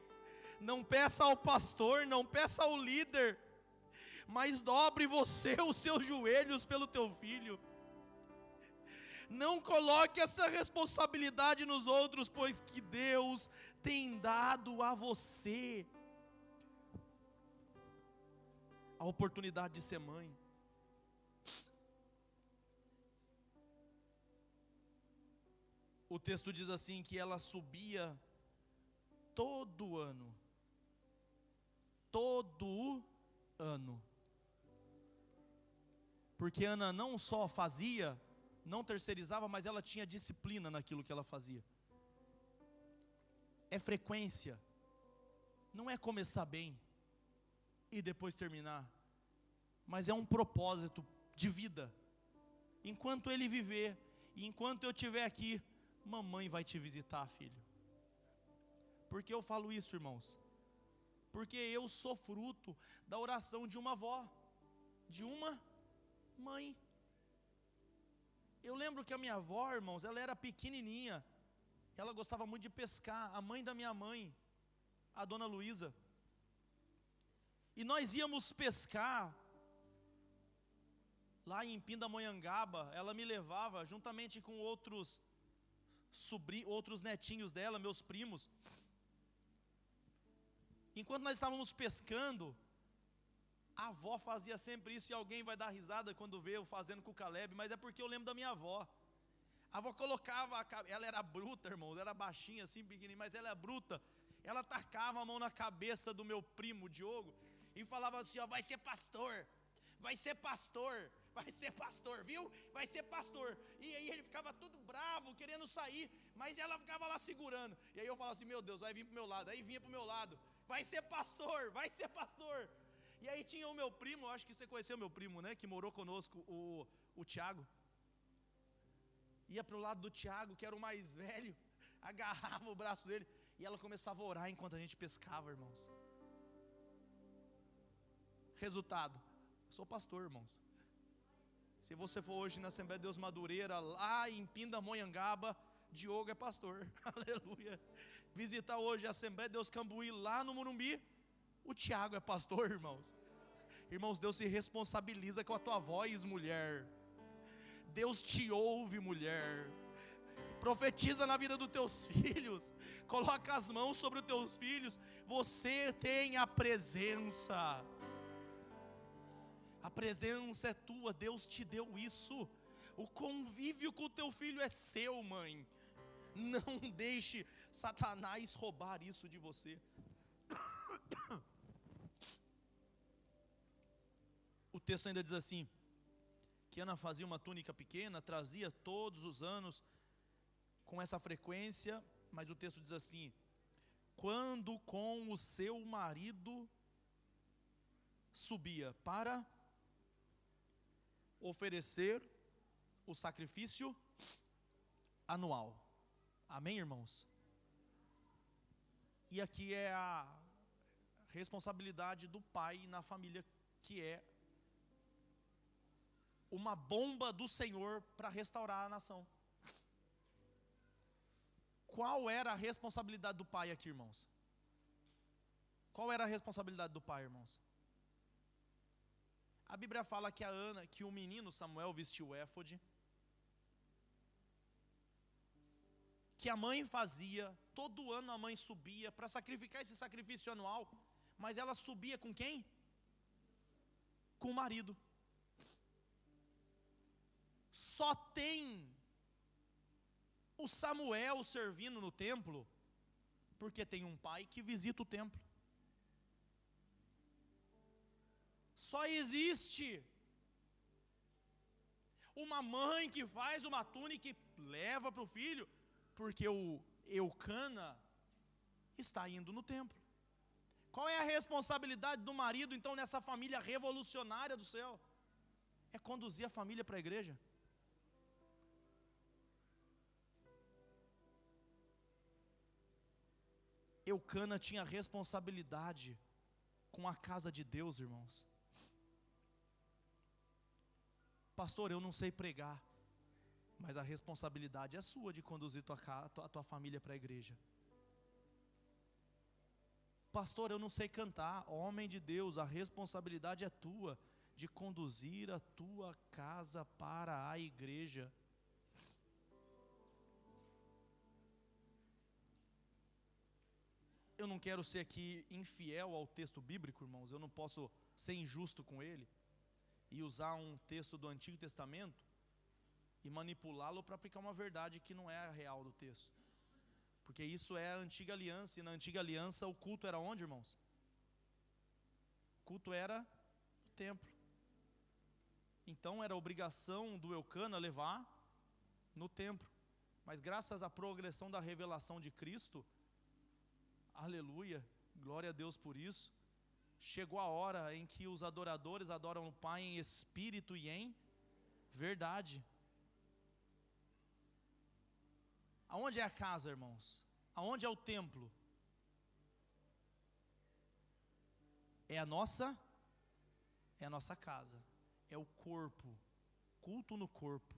Não peça ao pastor, não peça ao líder, mas dobre você os seus joelhos pelo teu filho. Não coloque essa responsabilidade nos outros, pois que Deus tem dado a você a oportunidade de ser mãe. O texto diz assim, que ela subia todo ano. Porque Ana não só fazia não terceirizava, mas ela tinha disciplina naquilo que ela fazia. É frequência, não é começar bem e depois terminar, mas é um propósito de vida. Enquanto ele viver, e enquanto eu estiver aqui, mamãe vai te visitar, filho. Por que eu falo isso, irmãos? Porque eu sou fruto da oração de uma avó, de uma mãe. Eu lembro que a minha avó, irmãos, ela era pequenininha, ela gostava muito de pescar, a mãe da minha mãe, a dona Luísa. E nós íamos pescar lá em Pindamonhangaba. Ela me levava juntamente com outros netinhos dela, meus primos. Enquanto nós estávamos pescando, a avó fazia sempre isso, e alguém vai dar risada quando vê eu fazendo com o Caleb, mas é porque eu lembro da minha avó. A avó colocava, ela era bruta, irmãos, era baixinha assim, pequenininha, mas ela é bruta. Ela tacava a mão na cabeça do meu primo Diogo e falava assim, ó, vai ser pastor, vai ser pastor, vai ser pastor, viu? Vai ser pastor. E aí ele ficava todo bravo, querendo sair, mas ela ficava lá segurando. E aí eu falava assim, meu Deus, vai vir pro meu lado. Aí vinha pro meu lado, vai ser pastor, vai ser pastor. E aí tinha o meu primo, acho que você conheceu o meu primo, né? Que morou conosco, o Tiago. Ia para o lado do Tiago, que era o mais velho, agarrava o braço dele, e ela começava a orar enquanto a gente pescava, irmãos. Resultado, eu sou pastor, irmãos. Se você for hoje na Assembleia de Deus Madureira, lá em Pindamonhangaba, Diogo é pastor, aleluia. Visitar hoje a Assembleia de Deus Cambuí, lá no Morumbi, o Tiago é pastor, irmãos. Irmãos, Deus se responsabiliza com a tua voz, mulher. Deus te ouve, mulher. Profetiza na vida dos teus filhos. Coloca as mãos sobre os teus filhos. Você tem a presença. A presença é tua, Deus te deu isso. O convívio com o teu filho é seu, mãe. Não deixe Satanás roubar isso de você. O texto ainda diz assim, que Ana fazia uma túnica pequena, trazia todos os anos com essa frequência, mas o texto diz assim, quando com o seu marido subia para oferecer o sacrifício anual. Amém, irmãos? E aqui é a responsabilidade do pai na família, que é uma bomba do Senhor para restaurar a nação. Qual era a responsabilidade do pai aqui, irmãos? Qual era a responsabilidade do pai, irmãos? A Bíblia fala que o menino Samuel vestiu o éfode, que a mãe fazia, todo ano a mãe subia para sacrificar esse sacrifício anual, mas ela subia com quem? Com o marido. Só tem o Samuel servindo no templo, porque tem um pai que visita o templo. Só existe uma mãe que faz uma túnica e leva para o filho, porque o Eucana está indo no templo. Qual é a responsabilidade do marido então nessa família revolucionária do céu? É conduzir a família para a igreja. Eucana tinha responsabilidade com a casa de Deus, irmãos. Pastor, eu não sei pregar, mas a responsabilidade é sua de conduzir tua família para a igreja. Pastor, eu não sei cantar. Homem de Deus, a responsabilidade é tua de conduzir a tua casa para a igreja. Eu não quero ser aqui infiel ao texto bíblico, irmãos. Eu não posso ser injusto com ele e usar um texto do Antigo Testamento e manipulá-lo para aplicar uma verdade que não é a real do texto. Porque isso é a antiga aliança, e na antiga aliança o culto era onde, irmãos? O culto era no templo. Então era obrigação do Eucana levar no templo. Mas graças à progressão da revelação de Cristo, aleluia, glória a Deus por isso, chegou a hora em que os adoradores adoram o Pai em espírito e em verdade. Aonde é a casa, irmãos? Aonde é o templo? É a nossa casa, é o corpo, culto no corpo.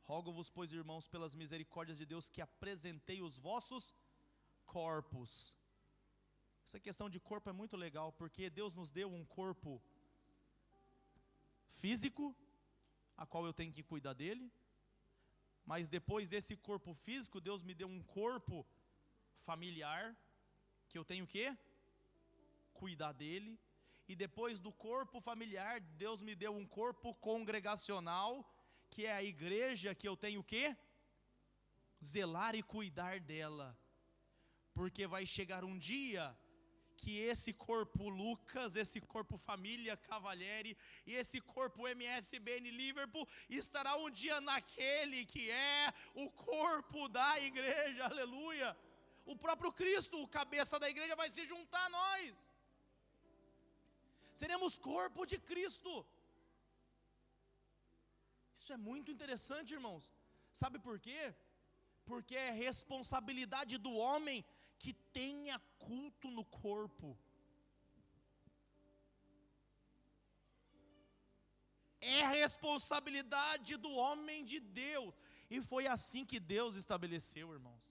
Rogo-vos, pois, irmãos, pelas misericórdias de Deus, que apresentei os vossos corpos. Essa questão de corpo é muito legal, porque Deus nos deu um corpo físico, a qual eu tenho que cuidar dele, mas depois desse corpo físico, Deus me deu um corpo familiar, que eu tenho que cuidar dele, e depois do corpo familiar, Deus me deu um corpo congregacional, que é a igreja, que eu tenho que zelar e cuidar dela, porque vai chegar um dia que esse corpo Lucas, esse corpo família Cavalieri e esse corpo MSBN Liverpool estará um dia naquele que é o corpo da igreja, aleluia. O próprio Cristo, o cabeça da igreja, vai se juntar a nós. Seremos corpo de Cristo. Isso é muito interessante, irmãos. Sabe por quê? Porque é responsabilidade do homem que tenha culto no corpo. É responsabilidade do homem de Deus. E foi assim que Deus estabeleceu, irmãos,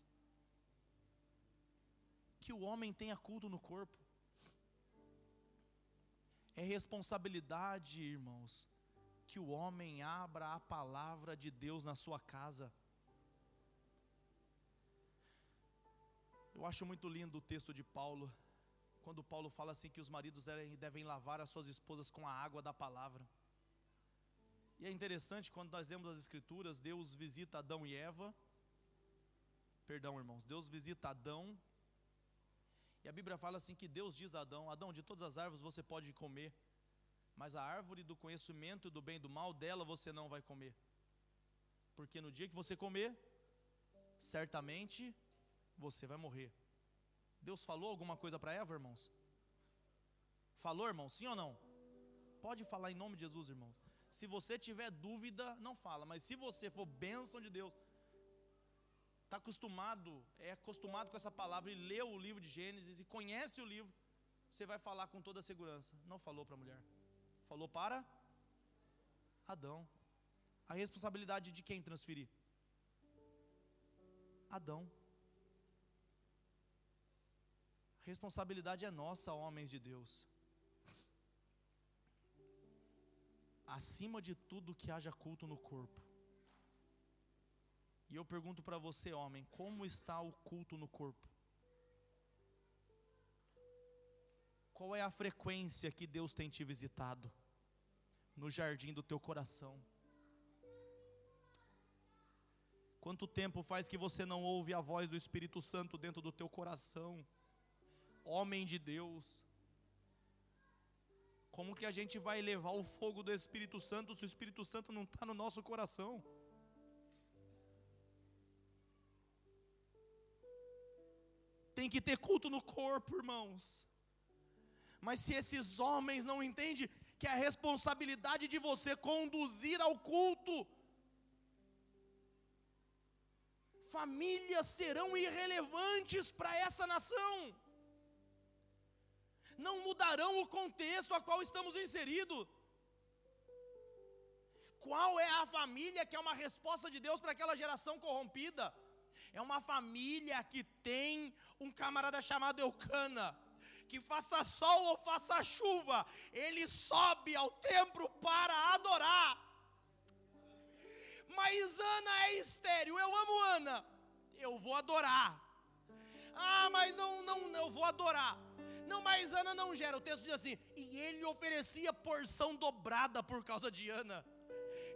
que o homem tenha culto no corpo. É responsabilidade, irmãos, que o homem abra a palavra de Deus na sua casa. Eu acho muito lindo o texto de Paulo, quando Paulo fala assim que os maridos devem lavar as suas esposas com a água da palavra. E é interessante, quando nós lemos as escrituras, Deus visita Adão e Eva, perdão, irmãos, Deus visita Adão, e a Bíblia fala assim que Deus diz a Adão: Adão, de todas as árvores você pode comer, mas a árvore do conhecimento do bem e do mal, dela você não vai comer, porque no dia que você comer, certamente você vai morrer. Deus falou alguma coisa para Eva, irmãos? Falou, irmão? Sim ou não? Pode falar em nome de Jesus, irmãos. Se você tiver dúvida, não fala, mas se você for bênção de Deus, está acostumado com essa palavra e leu o livro de Gênesis e conhece o livro, você vai falar com toda a segurança. Não falou para a mulher, falou para Adão. A responsabilidade de quem transferir? Adão. A responsabilidade é nossa, homens de Deus. Acima de tudo, que haja culto no corpo. E eu pergunto para você, homem, como está o culto no corpo? Qual é a frequência que Deus tem te visitado no jardim do teu coração? Quanto tempo faz que você não ouve a voz do Espírito Santo dentro do teu coração? Homem de Deus, como que a gente vai levar o fogo do Espírito Santo se o Espírito Santo não está no nosso coração? Tem que ter culto no corpo, irmãos. Mas se esses homens não entendem que é a responsabilidade de você conduzir ao culto, famílias serão irrelevantes para essa nação. Não mudarão o contexto a qual estamos inseridos. Qual é a família que é uma resposta de Deus para aquela geração corrompida? É uma família que tem um camarada chamado Eucana, que faça sol ou faça chuva, ele sobe ao templo para adorar. Mas Ana é estéril, eu amo Ana, eu vou adorar. Ah, mas não, eu vou adorar. Não, mas Ana não gera. O texto diz assim: e ele oferecia porção dobrada por causa de Ana.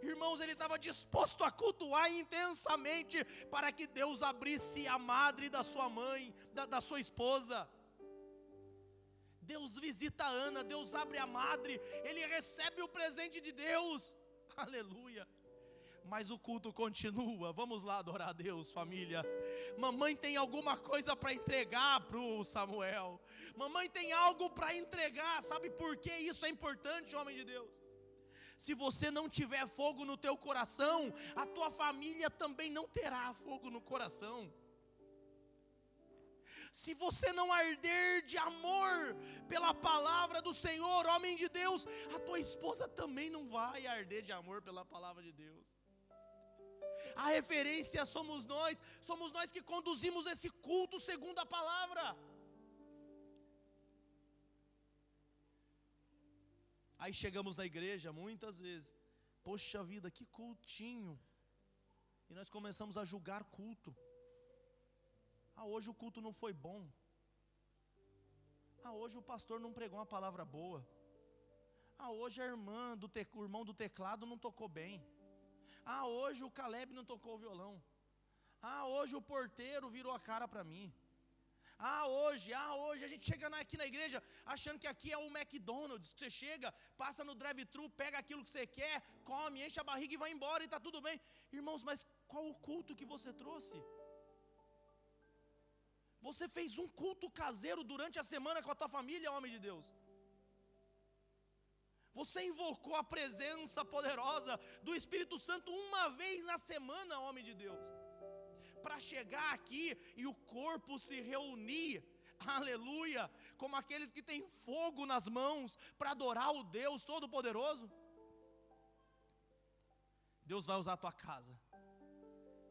Irmãos, ele estava disposto a cultuar intensamente para que Deus abrisse a madre da sua mãe, da sua esposa. Deus visita a Ana, Deus abre a madre, ele recebe o presente de Deus, aleluia. mas o culto continua. Vamos lá adorar a Deus, família. Mamãe tem alguma coisa para entregar para o Samuel. Mamãe tem algo para entregar. Sabe por que isso é importante, homem de Deus? Se você não tiver fogo no teu coração, a tua família também não terá fogo no coração. Se você não arder de amor pela palavra do Senhor, homem de Deus, a tua esposa também não vai arder de amor pela palavra de Deus. A referência somos nós que conduzimos esse culto segundo a palavra. Aí chegamos na igreja, muitas vezes, poxa vida, que cultinho. E nós começamos a julgar culto. Hoje o culto não foi bom. Hoje o pastor não pregou uma palavra boa. Hoje a irmã o irmão do teclado não tocou bem. Hoje o Caleb não tocou o violão. Hoje o porteiro virou a cara para mim. Hoje a gente chega aqui na igreja achando que aqui é o McDonald's. Você chega, passa no drive-thru, pega aquilo que você quer, come, enche a barriga e vai embora e está tudo bem. Irmãos, mas qual o culto que você trouxe? Você fez um culto caseiro durante a semana com a tua família, homem de Deus? Você invocou a presença poderosa do Espírito Santo uma vez na semana, homem de Deus? Para chegar aqui e o corpo se reunir, aleluia, como aqueles que têm fogo nas mãos para adorar o Deus Todo-Poderoso? Deus vai usar a tua casa,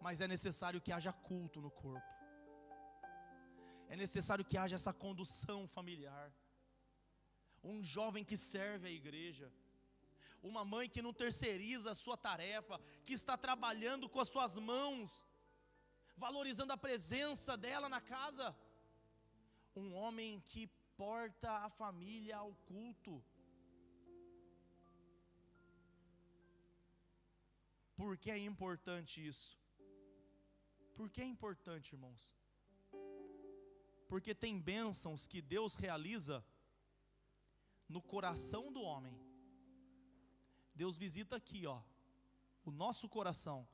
mas é necessário que haja culto no corpo. É necessário que haja essa condução familiar. Um jovem que serve a igreja. Uma mãe que não terceiriza a sua tarefa, que está trabalhando com as suas mãos, valorizando a presença dela na casa. Um homem que porta a família ao culto. Por que é importante isso? Por que é importante, irmãos? Porque tem bênçãos que Deus realiza no coração do homem. Deus visita aqui, o nosso coração.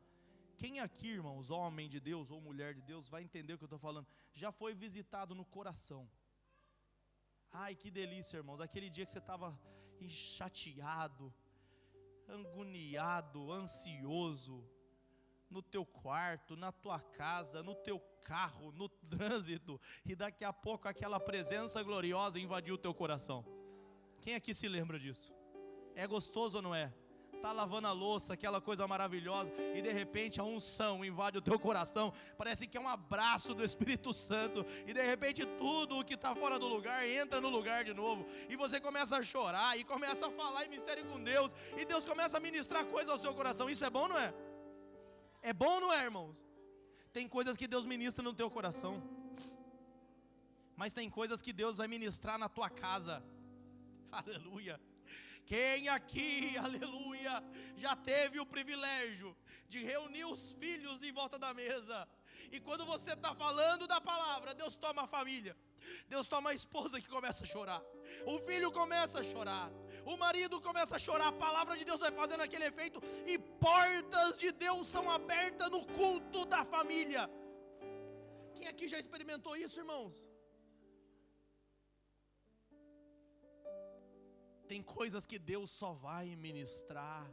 Quem aqui, irmãos, homem de Deus ou mulher de Deus, vai entender o que eu estou falando, já foi visitado no coração. Ai, que delícia, irmãos, aquele dia que você estava chateado, agoniado, ansioso, no teu quarto, na tua casa, no teu carro, no trânsito, e daqui a pouco aquela presença gloriosa invadiu o teu coração. Quem aqui se lembra disso? É gostoso ou não é? Está lavando a louça, aquela coisa maravilhosa, e de repente a unção invade o teu coração, parece que é um abraço do Espírito Santo, e de repente tudo o que está fora do lugar entra no lugar de novo, e você começa a chorar, e começa a falar em mistério com Deus, e Deus começa a ministrar coisas ao seu coração. Isso é bom, não é? É bom, não é, irmãos? Tem coisas que Deus ministra no teu coração, mas tem coisas que Deus vai ministrar na tua casa. Aleluia. Quem aqui, aleluia, já teve o privilégio de reunir os filhos em volta da mesa, e quando você está falando da palavra, Deus toma a família, Deus toma a esposa que começa a chorar, o filho começa a chorar, o marido começa a chorar, a palavra de Deus vai fazendo aquele efeito, e portas de Deus são abertas no culto da família. Quem aqui já experimentou isso, irmãos? Tem coisas que Deus só vai ministrar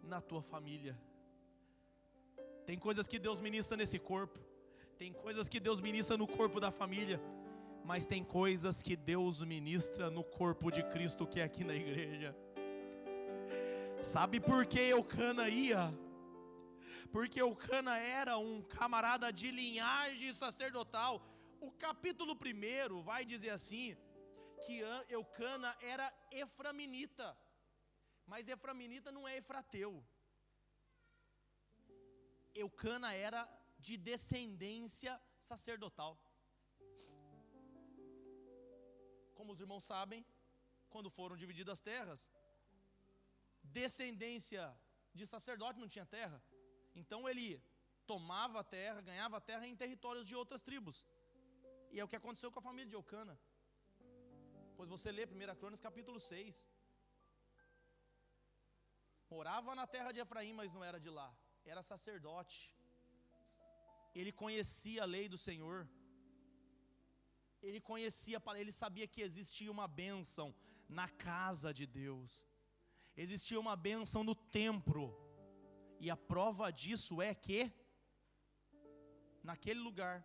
na tua família. Tem coisas que Deus ministra nesse corpo. Tem coisas que Deus ministra no corpo da família. Mas tem coisas que Deus ministra no corpo de Cristo, que é aqui na igreja. Sabe por que Eucana ia? Porque Eucana era um camarada de linhagem sacerdotal. O capítulo 1 vai dizer assim, que Eucana era eframinita, mas eframinita não é efrateu. Eucana era de descendência sacerdotal. Como os irmãos sabem, quando foram divididas as terras, descendência de sacerdote não tinha terra, então ele tomava a terra, ganhava a terra em territórios de outras tribos, e é o que aconteceu com a família de Eucana. Pois você lê 1 Crônicas capítulo 6. Morava na terra de Efraim, mas não era de lá. era sacerdote, ele conhecia a lei do Senhor, ele sabia que existia uma bênção na casa de Deus, existia uma bênção no templo, e a prova disso é que, naquele lugar,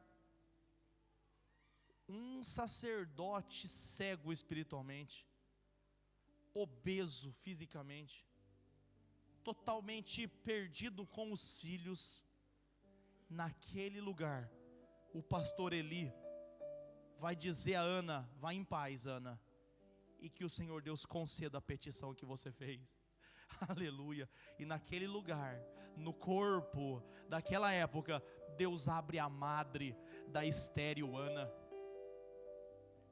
um sacerdote cego espiritualmente, obeso fisicamente, totalmente perdido com os filhos, naquele lugar, o pastor Eli vai dizer a Ana: vá em paz, Ana, e que o Senhor Deus conceda a petição que você fez. Aleluia. E naquele lugar, no corpo daquela época, Deus abre a madre da estéril Ana.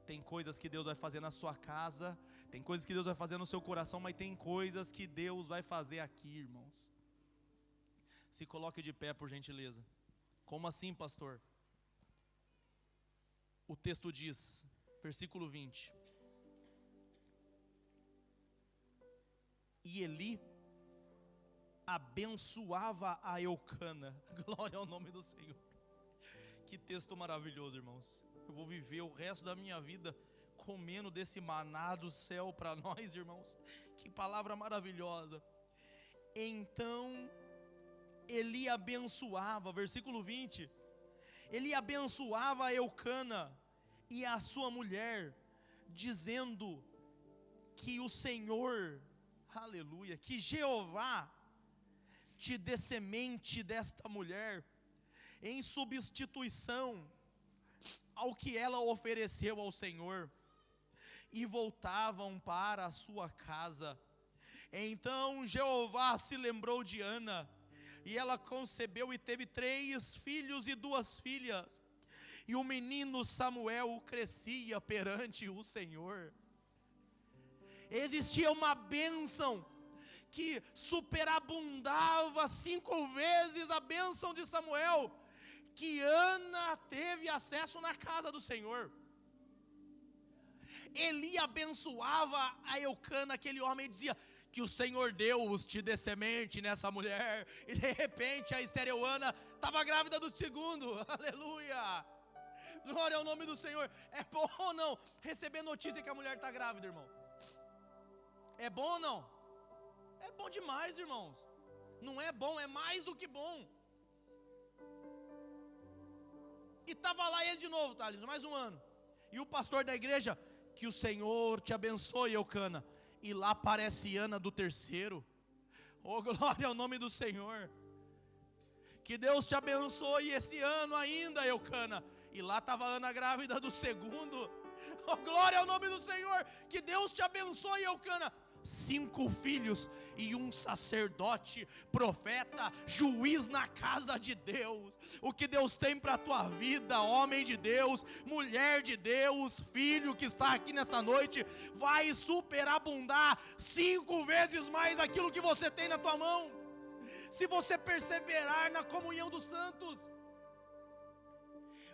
Tem coisas que Deus vai fazer na sua casa, tem coisas que Deus vai fazer no seu coração, mas tem coisas que Deus vai fazer aqui, irmãos. Se coloque de pé, por gentileza. Como assim, pastor? O texto diz, versículo 20: e Eli abençoava a Eucana. Glória ao nome do Senhor. Que texto maravilhoso, irmãos. Eu vou viver o resto da minha vida comendo desse maná do céu para nós, irmãos. Que palavra maravilhosa. Então Eli abençoava, versículo 20, Eli abençoava a Eucana e a sua mulher, dizendo que o Senhor, aleluia, que Jeová te dê semente desta mulher, em substituição ao que ela ofereceu ao Senhor. E voltavam para a sua casa. Então Jeová se lembrou de Ana, e ela concebeu e teve 3 filhos e 2 filhas. E o menino Samuel crescia perante o Senhor. Existia uma bênção que superabundava 5 vezes a bênção de Samuel, que Ana teve acesso na casa do Senhor. Eli abençoava a Eucana, aquele homem, e dizia: que o Senhor Deus te dê semente nessa mulher. E de repente a estéril Ana estava grávida do segundo. Aleluia, glória ao nome do Senhor. É bom ou não receber notícia que a mulher está grávida, irmão? É bom ou não? É bom demais, irmãos. Não é bom, é mais do que bom. E estava lá ele de novo, Thales, mais um ano. E o pastor da igreja: que o Senhor te abençoe, Eucana. E lá aparece Ana do terceiro. Oh, glória ao nome do Senhor. Que Deus te abençoe esse ano ainda, Eucana. E lá estava Ana grávida do segundo. Oh, glória ao nome do Senhor. Que Deus te abençoe, Eucana. 5 filhos e um sacerdote, profeta, juiz na casa de Deus. O que Deus tem para a tua vida, homem de Deus, mulher de Deus, filho que está aqui nessa noite, vai superabundar 5 vezes mais aquilo que você tem na tua mão, se você perseverar na comunhão dos santos.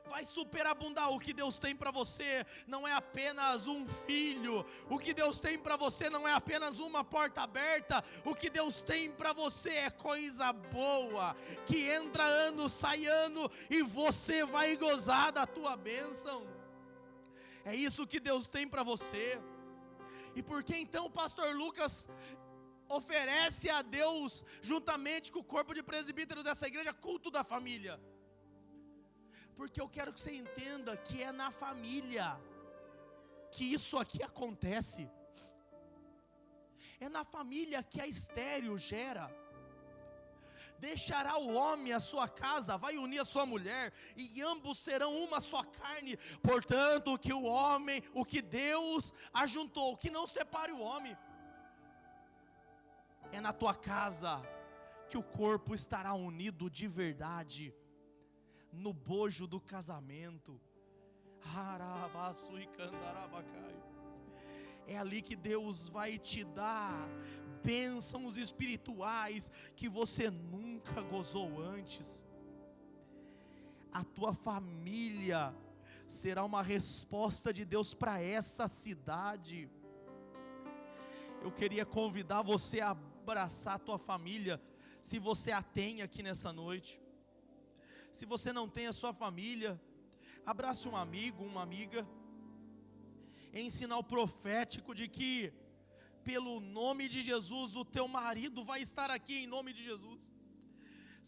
Vai superabundar. O que Deus tem para você não é apenas um filho. O que Deus tem para você não é apenas uma porta aberta. O que Deus tem para você é coisa boa, que entra ano, sai ano, e você vai gozar da tua bênção. É isso que Deus tem para você. E por que então o pastor Lucas oferece a Deus, juntamente com o corpo de presbíteros dessa igreja, culto da família? Porque eu quero que você entenda que é na família que isso aqui acontece. É na família que a estéril gera. Deixará o homem a sua casa, vai unir a sua mulher, e ambos serão uma só carne. Portanto, o que o homem, o que Deus ajuntou, que não separe o homem. É na tua casa que o corpo estará unido de verdade, no bojo do casamento. É ali que Deus vai te dar bênçãos espirituais que você nunca gozou antes. A tua família será uma resposta de Deus para essa cidade. Eu queria convidar você a abraçar a tua família. se você a tem aqui nessa noite. Se você não tem a sua família, abrace um amigo, uma amiga, em sinal profético de que, pelo nome de Jesus, o teu marido vai estar aqui em nome de Jesus.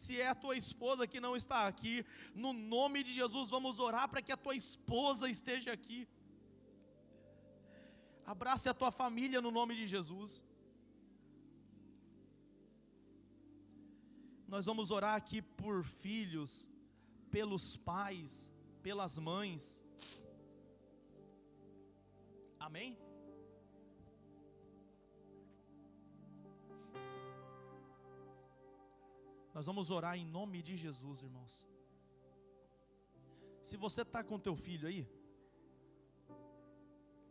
Se é a tua esposa que não está aqui, no nome de Jesus, vamos orar para que a tua esposa esteja aqui. Abrace a tua família no nome de Jesus. Nós vamos orar aqui por filhos, pelos pais, pelas mães. Amém? Nós vamos orar em nome de Jesus, irmãos. Se você está com teu filho aí,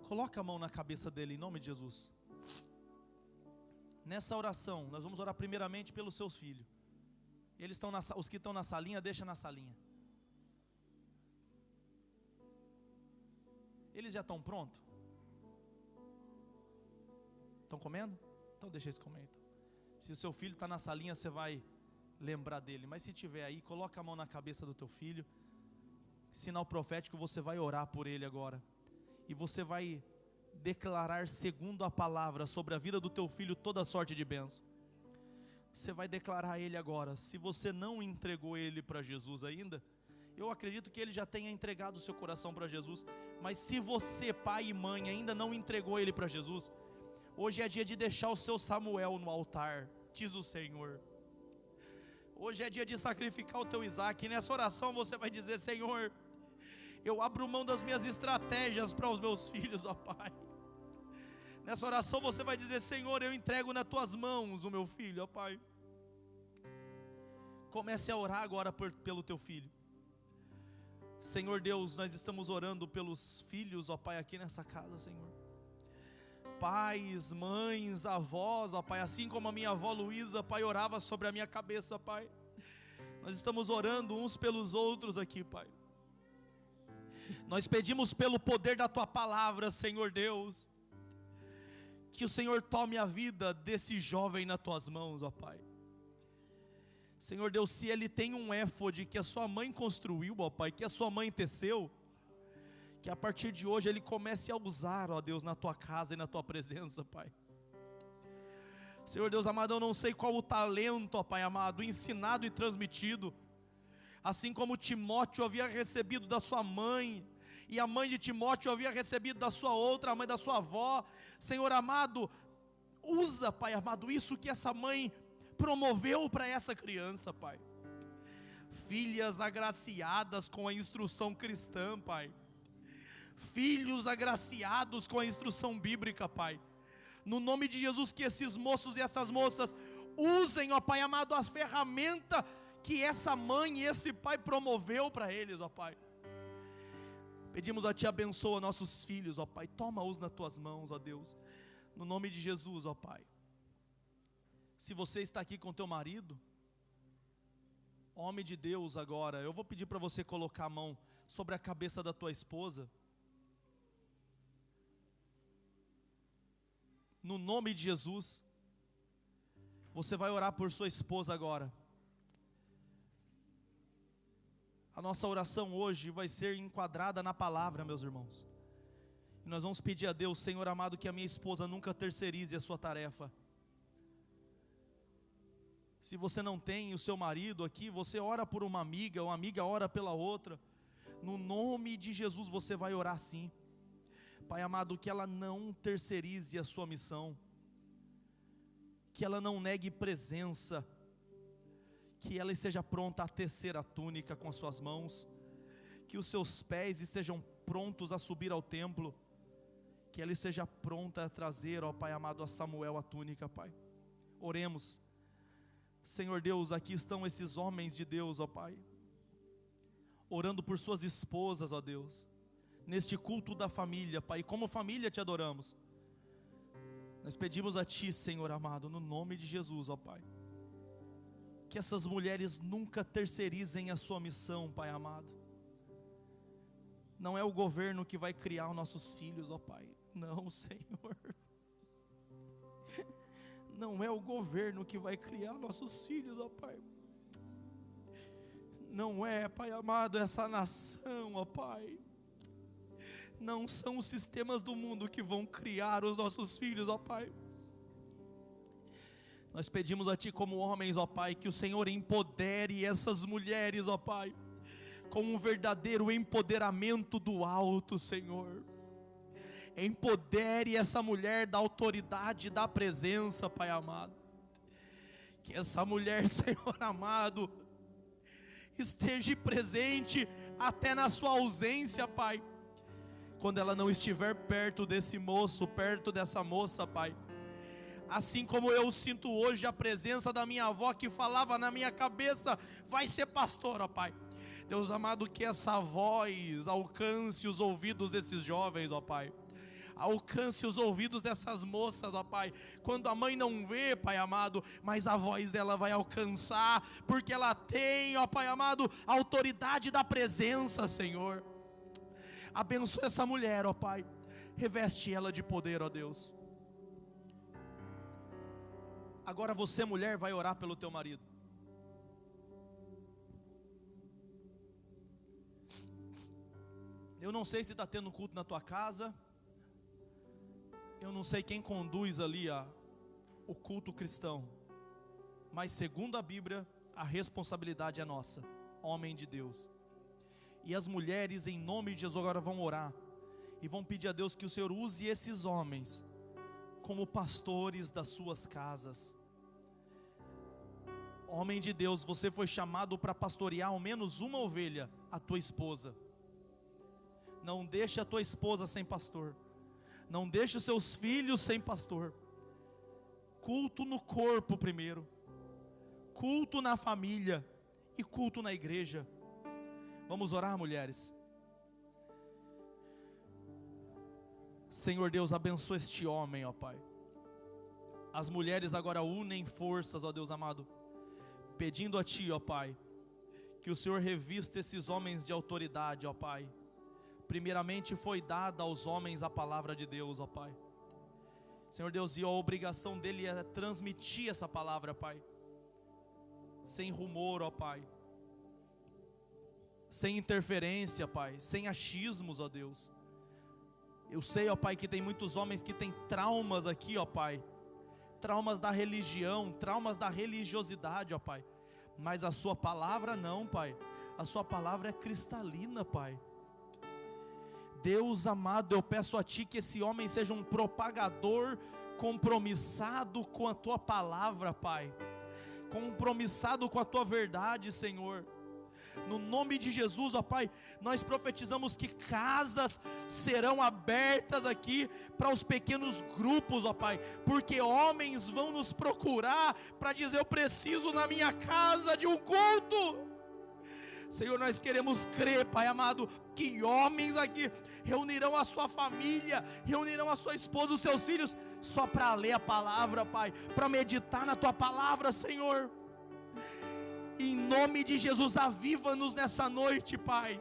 coloca a mão na cabeça dele em nome de Jesus. Nessa oração, nós vamos orar primeiramente pelos seus filhos. Eles estão os que estão na salinha, deixa na salinha. Eles já estão prontos? Estão comendo? Então deixa eles comer então. Se o seu filho está na salinha, você vai lembrar dele. Mas se tiver aí, coloca a mão na cabeça do teu filho. Sinal profético, você vai orar por ele agora. E você vai declarar segundo a palavra sobre a vida do teu filho toda sorte de bênção. Você vai declarar a ele agora. Se você não entregou ele para Jesus ainda, eu acredito que ele já tenha entregado o seu coração para Jesus. Mas se você, pai e mãe, ainda não entregou ele para Jesus, hoje é dia de deixar o seu Samuel no altar, diz o Senhor. Hoje é dia de sacrificar o teu Isaac. E nessa oração você vai dizer: Senhor, eu abro mão das minhas estratégias para os meus filhos, ó Pai. Nessa oração você vai dizer: Senhor, eu entrego nas tuas mãos o meu filho, ó Pai. Comece a orar agora pelo teu filho. Senhor Deus, nós estamos orando pelos filhos, ó Pai, aqui nessa casa, Senhor. Pais, mães, avós, ó Pai, assim como a minha avó Luísa, Pai, orava sobre a minha cabeça, Pai. Nós estamos orando uns pelos outros aqui, Pai. Nós pedimos pelo poder da Tua palavra, Senhor Deus, que o Senhor tome a vida desse jovem nas Tuas mãos, ó Pai. Senhor Deus, se ele tem um éfode que a sua mãe construiu, ó Pai, que a sua mãe teceu, que a partir de hoje ele comece a usar, ó Deus, na Tua casa e na Tua presença, Pai. Senhor Deus amado, eu não sei qual o talento, ó Pai amado, ensinado e transmitido, assim como Timóteo havia recebido da sua mãe, e a mãe de Timóteo havia recebido da sua outra, a mãe da sua avó. Senhor amado, usa, Pai amado, isso que essa mãe promoveu para essa criança, Pai. Filhas agraciadas com a instrução cristã, Pai. Filhos agraciados com a instrução bíblica, Pai. No nome de Jesus, que esses moços e essas moças usem, ó Pai amado, a ferramenta que essa mãe e esse pai promoveu para eles, ó Pai. Pedimos a Ti, abençoa nossos filhos, ó Pai. Toma-os nas Tuas mãos, ó Deus. No nome de Jesus, ó Pai. Se você está aqui com teu marido, homem de Deus agora, eu vou pedir para você colocar a mão sobre a cabeça da tua esposa. No nome de Jesus, você vai orar por sua esposa agora. A nossa oração hoje vai ser enquadrada na palavra, meus irmãos. E nós vamos pedir a Deus, Senhor amado, que a minha esposa nunca terceirize a sua tarefa. Se você não tem o seu marido aqui, você ora por uma amiga ora pela outra. No nome de Jesus você vai orar sim. Pai amado, que ela não terceirize a sua missão, que ela não negue presença, que ela esteja pronta a tecer a túnica com as suas mãos, que os seus pés estejam prontos a subir ao templo, que ela esteja pronta a trazer, ó Pai amado, a Samuel a túnica, Pai. Oremos. Senhor Deus, aqui estão esses homens de Deus, ó Pai, orando por suas esposas, ó Deus, neste culto da família, Pai. Como família Te adoramos. Nós pedimos a Ti, Senhor amado, no nome de Jesus, ó Pai, que essas mulheres nunca terceirizem a sua missão, Pai amado. Não é o governo que vai criar os nossos filhos, ó Pai. Não, Senhor. Não é o governo que vai criar nossos filhos, ó Pai. Não é, Pai amado, essa nação, ó Pai. Não são os sistemas do mundo que vão criar os nossos filhos, ó Pai. Nós pedimos a Ti como homens, ó Pai, que o Senhor empodere essas mulheres, ó Pai, com um verdadeiro empoderamento do alto, Senhor. Empodere essa mulher da autoridade, da presença, Pai amado. Que essa mulher, Senhor amado, esteja presente até na sua ausência, Pai. Quando ela não estiver perto desse moço, perto dessa moça, Pai. Assim como eu sinto hoje a presença da minha avó que falava na minha cabeça, vai ser pastor, ó Pai. Deus amado, que essa voz alcance os ouvidos desses jovens, ó Pai. Alcance os ouvidos dessas moças, ó Pai. Quando a mãe não vê, Pai amado, mas a voz dela vai alcançar, porque ela tem, ó Pai amado, a autoridade da presença, Senhor. Abençoa essa mulher, ó Pai. Reveste ela de poder, ó Deus. Agora você, mulher, vai orar pelo teu marido. Eu não sei se está tendo culto na tua casa. Eu não sei quem conduz ali o culto cristão. Mas segundo a Bíblia, a responsabilidade é nossa, homem de Deus. E as mulheres, em nome de Jesus, agora vão orar. E vão pedir a Deus que o Senhor use esses homens como pastores das suas casas. Homem de Deus, você foi chamado para pastorear ao menos uma ovelha, a tua esposa. Não deixe a tua esposa sem pastor. Não deixe os seus filhos sem pastor. Culto no corpo primeiro. Culto na família. E culto na igreja. Vamos orar, mulheres. Senhor Deus, abençoa este homem, ó Pai. As mulheres agora unem forças, ó Deus amado, pedindo a Ti, ó Pai, que o Senhor revista esses homens de autoridade, ó Pai. Primeiramente foi dada aos homens a palavra de Deus, ó Pai. Senhor Deus, e a obrigação dele é transmitir essa palavra, Pai. Sem rumor, ó Pai. Sem interferência, Pai. Sem achismos, ó Deus. Eu sei, ó Pai, que tem muitos homens que têm traumas aqui, ó Pai. Traumas da religião, traumas da religiosidade, ó Pai. Mas a sua palavra não, Pai. A sua palavra é cristalina, Pai. Deus amado, eu peço a Ti que esse homem seja um propagador compromissado com a Tua palavra, Pai. Compromissado com a Tua verdade, Senhor. No nome de Jesus, ó Pai, nós profetizamos que casas serão abertas aqui para os pequenos grupos, ó Pai, porque homens vão nos procurar para dizer: eu preciso na minha casa de um culto. Senhor, nós queremos crer, Pai amado, que homens aqui reunirão a sua família, reunirão a sua esposa, os seus filhos, só para ler a palavra, Pai, para meditar na Tua palavra, Senhor. Em nome de Jesus, aviva-nos nessa noite, Pai.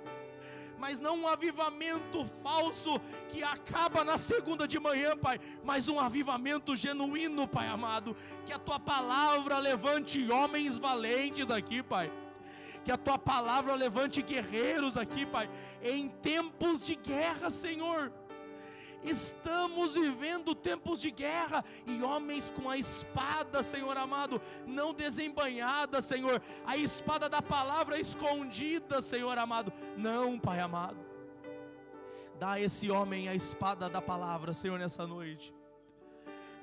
Mas não um avivamento falso que acaba na segunda de manhã, Pai, mas um avivamento genuíno, Pai amado. Que a Tua palavra levante homens valentes aqui, Pai. Que a Tua palavra levante guerreiros aqui, Pai, em tempos de guerra, Senhor. Estamos vivendo tempos de guerra, e homens com a espada, Senhor amado, não desembainhada, Senhor, a espada da palavra escondida, Senhor amado. Não, Pai amado, dá a esse homem a espada da palavra, Senhor, nessa noite,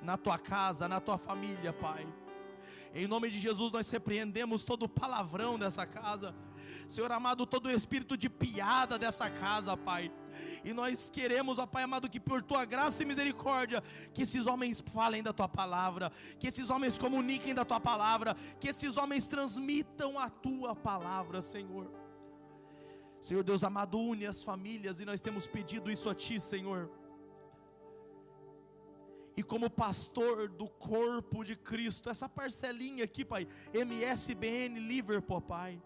na Tua casa, na Tua família, Pai. Em nome de Jesus nós repreendemos todo palavrão dessa casa, Senhor amado, todo espírito de piada dessa casa, Pai. E nós queremos, ó Pai amado, que por Tua graça e misericórdia, que esses homens falem da Tua palavra, que esses homens comuniquem da Tua palavra, que esses homens transmitam a Tua palavra, Senhor. Senhor Deus amado, une as famílias, e nós temos pedido isso a Ti, Senhor. E como pastor do corpo de Cristo, essa parcelinha aqui, Pai, MSBN Liverpool, Pai,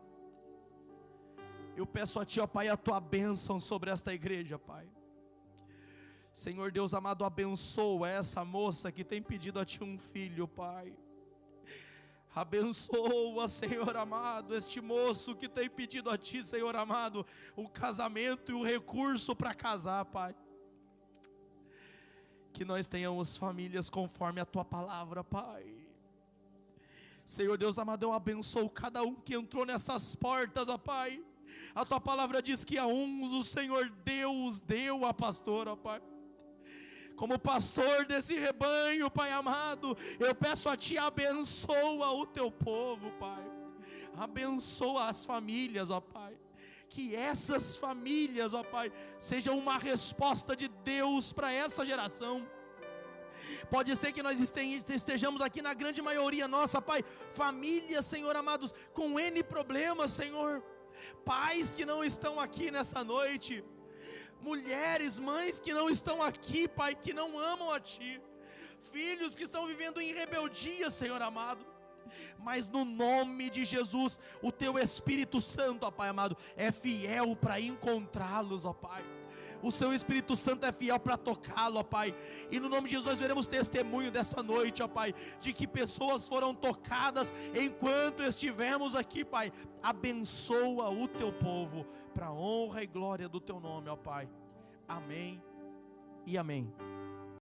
eu peço a Ti, ó Pai, a Tua bênção sobre esta igreja, Pai. Senhor Deus amado, abençoa essa moça que tem pedido a Ti um filho, Pai. Abençoa, Senhor amado, este moço que tem pedido a Ti, Senhor amado, o casamento e o recurso para casar, Pai. Que nós tenhamos famílias conforme a Tua palavra, Pai. Senhor Deus amado, eu abençoo cada um que entrou nessas portas, ó Pai. A Tua palavra diz que a uns o Senhor Deus deu a pastor, ó Pai. Como pastor desse rebanho, Pai amado, eu peço a Ti, abençoa o Teu povo, Pai. Abençoa as famílias, ó Pai. Que essas famílias, ó Pai, sejam uma resposta de Deus para essa geração. Pode ser que nós estejamos aqui na grande maioria nossa, Pai, famílias, Senhor amados, com N problemas, Senhor. Pais que não estão aqui nessa noite, mulheres, mães que não estão aqui, Pai, que não amam a Ti, filhos que estão vivendo em rebeldia, Senhor amado. Mas no nome de Jesus, o Teu Espírito Santo, ó Pai amado, é fiel para encontrá-los, ó Pai. O Seu Espírito Santo é fiel para tocá-lo, ó Pai. E no nome de Jesus nós veremos testemunho dessa noite, ó Pai, de que pessoas foram tocadas enquanto estivemos aqui, Pai. Abençoa o Teu povo, para a honra e glória do Teu nome, ó Pai. Amém e amém.